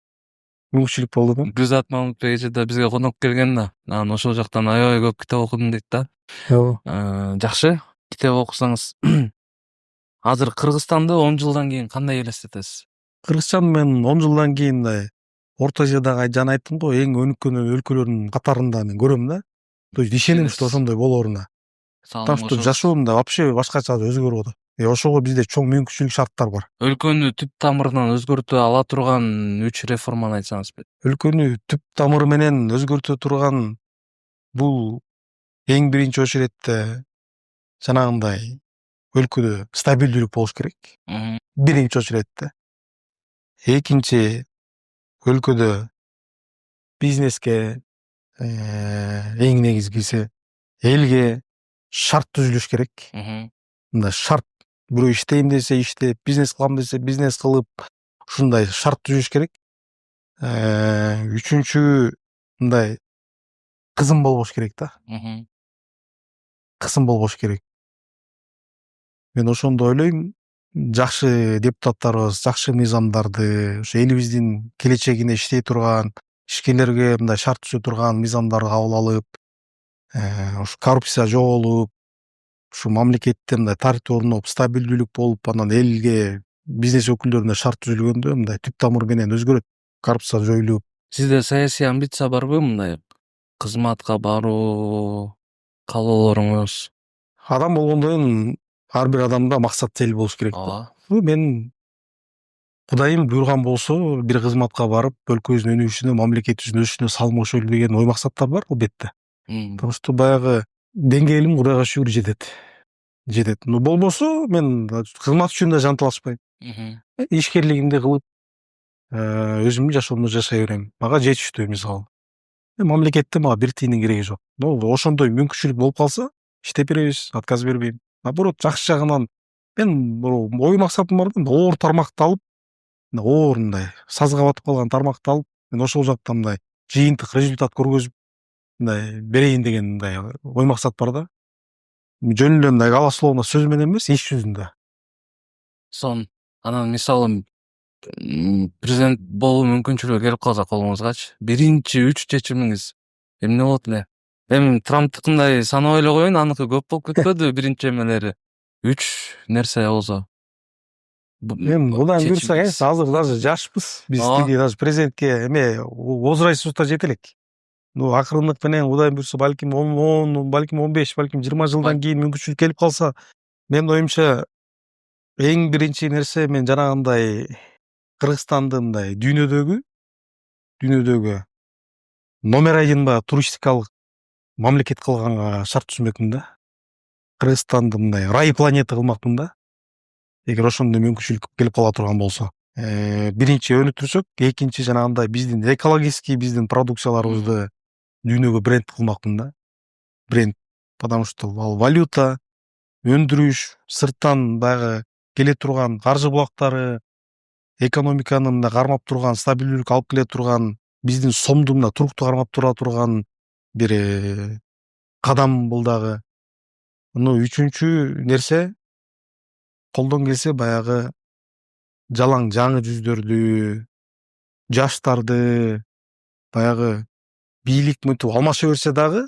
мүмкүнчүлүк болду да. Гүлзат Мамытбек эже да бизге конок келген да. Анан ошол жактан аябай көп китеп окудум дейт да. Жакшы. Китеп окусаңыз азыр Кыргызстанды 10 жылдан кийин кандай элестетесиз? Кыргызстанды мен 10 жылдан кийин Орто Азиядагы жана айттым го, эң өнүккөн өлкөлөрдүн катарында мен көрөм да. То есть ишенем, что ошондой болоруна. Потому что жашоом да вообще башкача өзгөрүп атат. Ошого бизде чоң мүмкүнчүлүк шарттар бар. Өлкөнү түп тамырынан өзгөртө ала турган 3 реформаны айтсаңызбы? Өлкөнү түп тамыры менен өзгөртө турган бул эң биринчи очередте жанагындай өлкөдө стабилдүүлүк болуш керек. Биринчи очередте. Экинчи, өлкөдө бизнеске, эң негизгиси элге шарт түзүлүш керек. Мындай шарт, бирөө иштейм десе иштеп, бизнес кылам десе бизнес кылып, ушундай шарт түзүш керек. Үчүнчү, мындай кызым болбош керек да. Кысым болбош керек. Мен ошондо ойлойм, жакшы депутаттарыбыз жакшы мыйзамдарды, ошо элибиздин келечегине иштей турган, ишкерлерге мындай шарт түзө турган мыйзамдарды кабыл алып, ушу коррупция жоголуп, ушу мамлекетте мындай тартип орноп, стабилдүүлүк болуп, анан элге, бизнес өкүлдөрүнө шарт түзүлгөндө мындай түп тамыры менен өзгөрөт. Коррупция жоюлуп. Сизде саясий амбиция барбы, мындай кызматка баруу каалоолоруңуз? Адам болгондон ар бир адамда максат цели болуш керек. Мен Кудайым буйруган болсо, бир кызматка барып, өлкөбүздүн өнүгүшүнө, мамлекетибиздин өсүшүнө салым кошолу деген ой максаттар бар албетте. Потому что баягы деңгээлим Кудайга шүгүр жетет. Но болбосо мен кызмат үчүн да жанталашпайм. Ишкерлигимди кылып, өзүмдүн жашоомду жашай берем. Мага жетиштүү мисалы. Мамлекетте мага бир тиындын кереги жок. Но ошондой мүмкүнчүлүк болуп калса, иштеп беребиз, отказ бербейм. Наоборот, жакшы жагынан мен ой максатым бар да, оор тармакты алып, оор мындай сазга батып калган тармакты алып, мен ошол жакта мындай жыйынтык результат көргөзүп, мындай берейин деген мындай ой максат бар да. Жөн эле мындай ала словно сөз менен эмес, иш жүзүндө. Анан мисалы президент болуу мүмкүнчүлүгү келип калса колуңузгачы, биринчи 3 чечимиңиз эмне болот эле? Эми Трамптыкындай санабай эле коеюн, аныкы көп болуп кетпедиби биринчи эмелери? 3 нерсе болсо. Эми Кудай буйрса, азыр даже жашпыз. Биз тиги даже президентке возрастыбызда жете элек. Ну, акырындык менен Кудай буйрса, балким 10, балким 15, балким 20 жылдан кийин мүмкүнчүлүк келип калса, менин оюмча эң биринчи нерсе мен жанагындай Кыргызстанды мындай дүйнөдөгү номер 1 туристикалык мамлекет кылганга шарт түзмөкмүн да. Кыргызстанды мындай рай планета кылмакмын да. Эгер ошондой мүмкүнчүлүк келип кала турган болсо, биринчи өнүктүрсөк, экинчи жанагындай биздин экологический биздин продукцияларыбызды дүйнөгө бренд кылмакмын да. Бренд, потому что ал валюта, өндүрүш, сырттан баягы келе турган каржы булактары, экономиканы мындай кармап турган, стабилдүүлүк алып келе турган, биздин сомду мындай туруктуу кармап тура турган бир кадам бул дагы. Үчүнчү нерсе колдон келсе баягы жалаң жаңы жүздөрдү, жаштарды баягы бийлик мынтип алмаша берсе дагы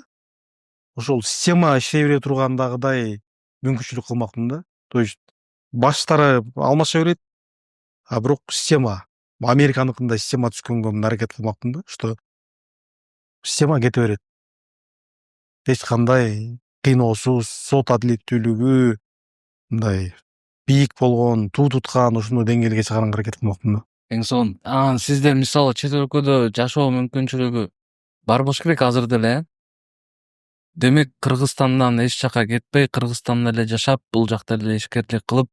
ошол система иштей бере тургандагыдай мүмкүнчүлүк кылмакмын да. То есть баштары алмаша берет, а бирок система Американыкындай система түзгөнгө мындай аракет кылмакмын да, что система кете берет. Эч кандай кыйноосуз, сот адилеттүүлүгү мындай бийик болгон, туу туткан ушуну деңгээлге чыгарганга аракет кылмакмын да. Эң сонун. Сизде мисалы чет өлкөдө жашоо мүмкүнчүлүгү бар болуш керек азыр деле, э? Демек Кыргызстандан эч жака кетпей, Кыргызстанда эле жашап, бул жакта эле ишкерлик кылып,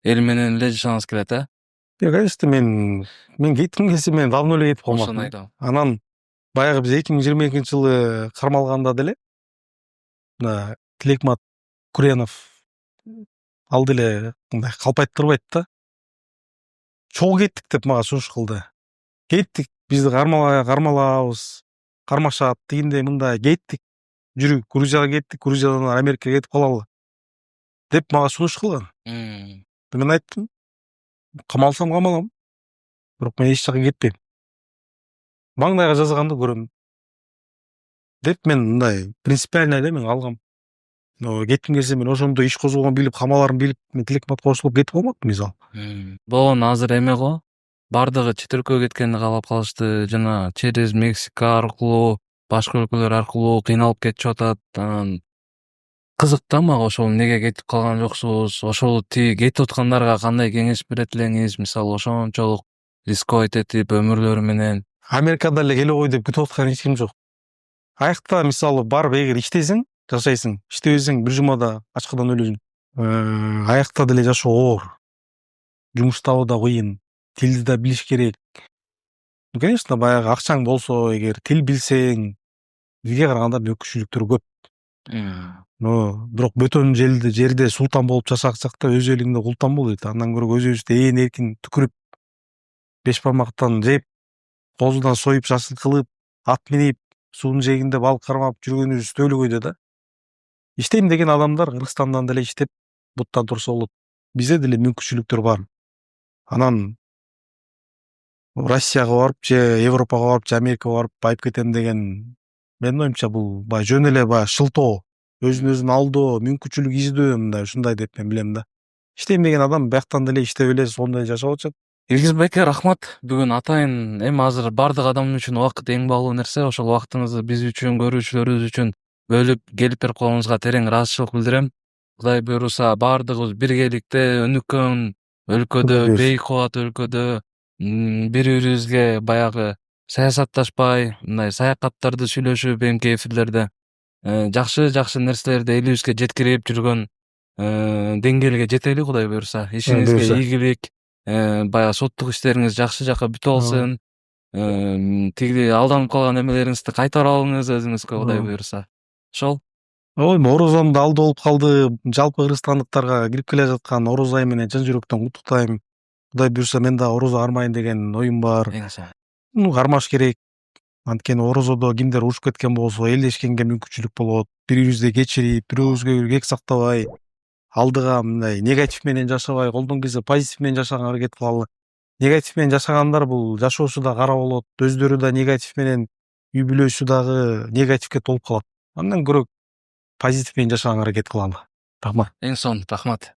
эл менен эле жашагыңыз келет, э? Конечно, мен кетким келсе мен давно эле кетип Ошону калмакмын. айтам. Анан баягы биз 2022 жылы кармалганда деле мына Тилекмат Куренов ал деле мындай калп айттырбайт да. Чогуу кеттик деп мага сунуш кылды. Кеттик, бизди кармалабыз, кармашат, тигиндей мындай кеттик. Жүрү, Грузияга кеттик, Грузиядан Америкага кетип калалы деп мага сунуш кылган. Мен айттым, камалсам камалам, бирок мен эч жака кетпейм. Маңдайга жазганды көрөм деп мен мындай принципиально эле мен алгам. Кетким келсе мен ошондой иш козгогон билип, камаларын билип, мен Тилекматка кошулуп кетип калмакмын мисалы. Болгону азыр эме го. Бардыгы чет өлкөгө кеткенди каалап калышты. Жана через Мексика аркылуу, башка өлкөлөр аркылуу кыйналып кетишип атат. Кызык да мага ошол эмнеге кетип калган жоксуз? Ошол тиги кетип аткандарга кандай кеңеш берет элеңиз? Мисалы ошончолук рисковать этип өмүрлөрү менен. Америкада эле келе кой деп күтүп аткан эч ким жок. Аякта мисалы барып эгер иштесең, жашайсың. Иштебесең бир жумада ачкадан өлөсүң. Аякта деле жашоо оор. Жумуш табуу да кыйын. Тилди да билиш керек. Конечно, баягы акчаң болсо, эгер тил билсең, бизге караганда мүмкүнчүлүктөр көп. Бирок бөтөн жерде султан болуп жашасак да өз элиңде култан бол дейт. Андан көрө өзүбүздү ээн эркин түкүрүп, беш бармактан жеп, козудан союп, шашлык кылып, ат минип, суунун жээгинде балык кармап жүргөнүбүз төөлөгөйдө да. Иштейм деген адамдар Кыргызстандан деле иштеп буттан турса болот. Бизде деле мүмкүнчүлүктөр бар. Анан Россияга барып, же Европага барып, же Америкага барып байып кетем деген менин оюмча бул баягы жөн эле баягы шылтоо, өзүн алдоо, мүмкүнчүлүк издөө мындай ушундай деп мен билем да. Иштейм деген адам бияктан деле иштеп эле сондай жашап атышат. Илгиз байке, рахмат. Бүгүн атайын эми азыр бардык адам үчүн убакыт эң баалуу нерсе. Ошол убактыңызды биз үчүн, көрүүчүлөрүбүз үчүн бөлүп келип берип койгонуңузга терең ыраазычылык билдирем. Кудай буйруса баардыгыбыз биргеликте өнүккөн өлкөдө, бейкубат өлкөдө бири бирибизге баягы саясатташпай, мындай саякаттарды сүйлөшүп, эмки эфирлерде жакшы нерселерди элибизге жеткирип жүргөн деңгээлге жетели, Кудай буйруса. Ишиңизге ийгилик, баягы соттук иштериңиз жакшы жака бүтүп алсын. Тиги алданып калган эмелериңизди кайтарып алыңыз өзүңүзгө, Кудай буйруса. Ошол. Орозом да алда болуп калды. Жалпы кыргызстандыктарга кирип келе жаткан Ороз ай менен чын жүрөктөн куттуктайм. Кудай буйруса мен да орозо кармайын деген оюм бар. Кармаш керек. Анткени орозодо кимдер урушуп кеткен болсо элдешкенге мүмкүнчүлүк болот. Бири-бирибизди кечирип, бирөөбүзгө кек сактабай, алдыга мындай негатив менен жашабай, колдон келсе позитив менен жашаганга аракет кылалы. Негатив менен жашагандар бул жашоосу да кара болот, өздөрү да негатив менен, үй бүлөсү дагы негативге толуп калат. Андан көрө позитив менен жашаганга аракет кылалы. Рахмат. Эң сонун, рахмат.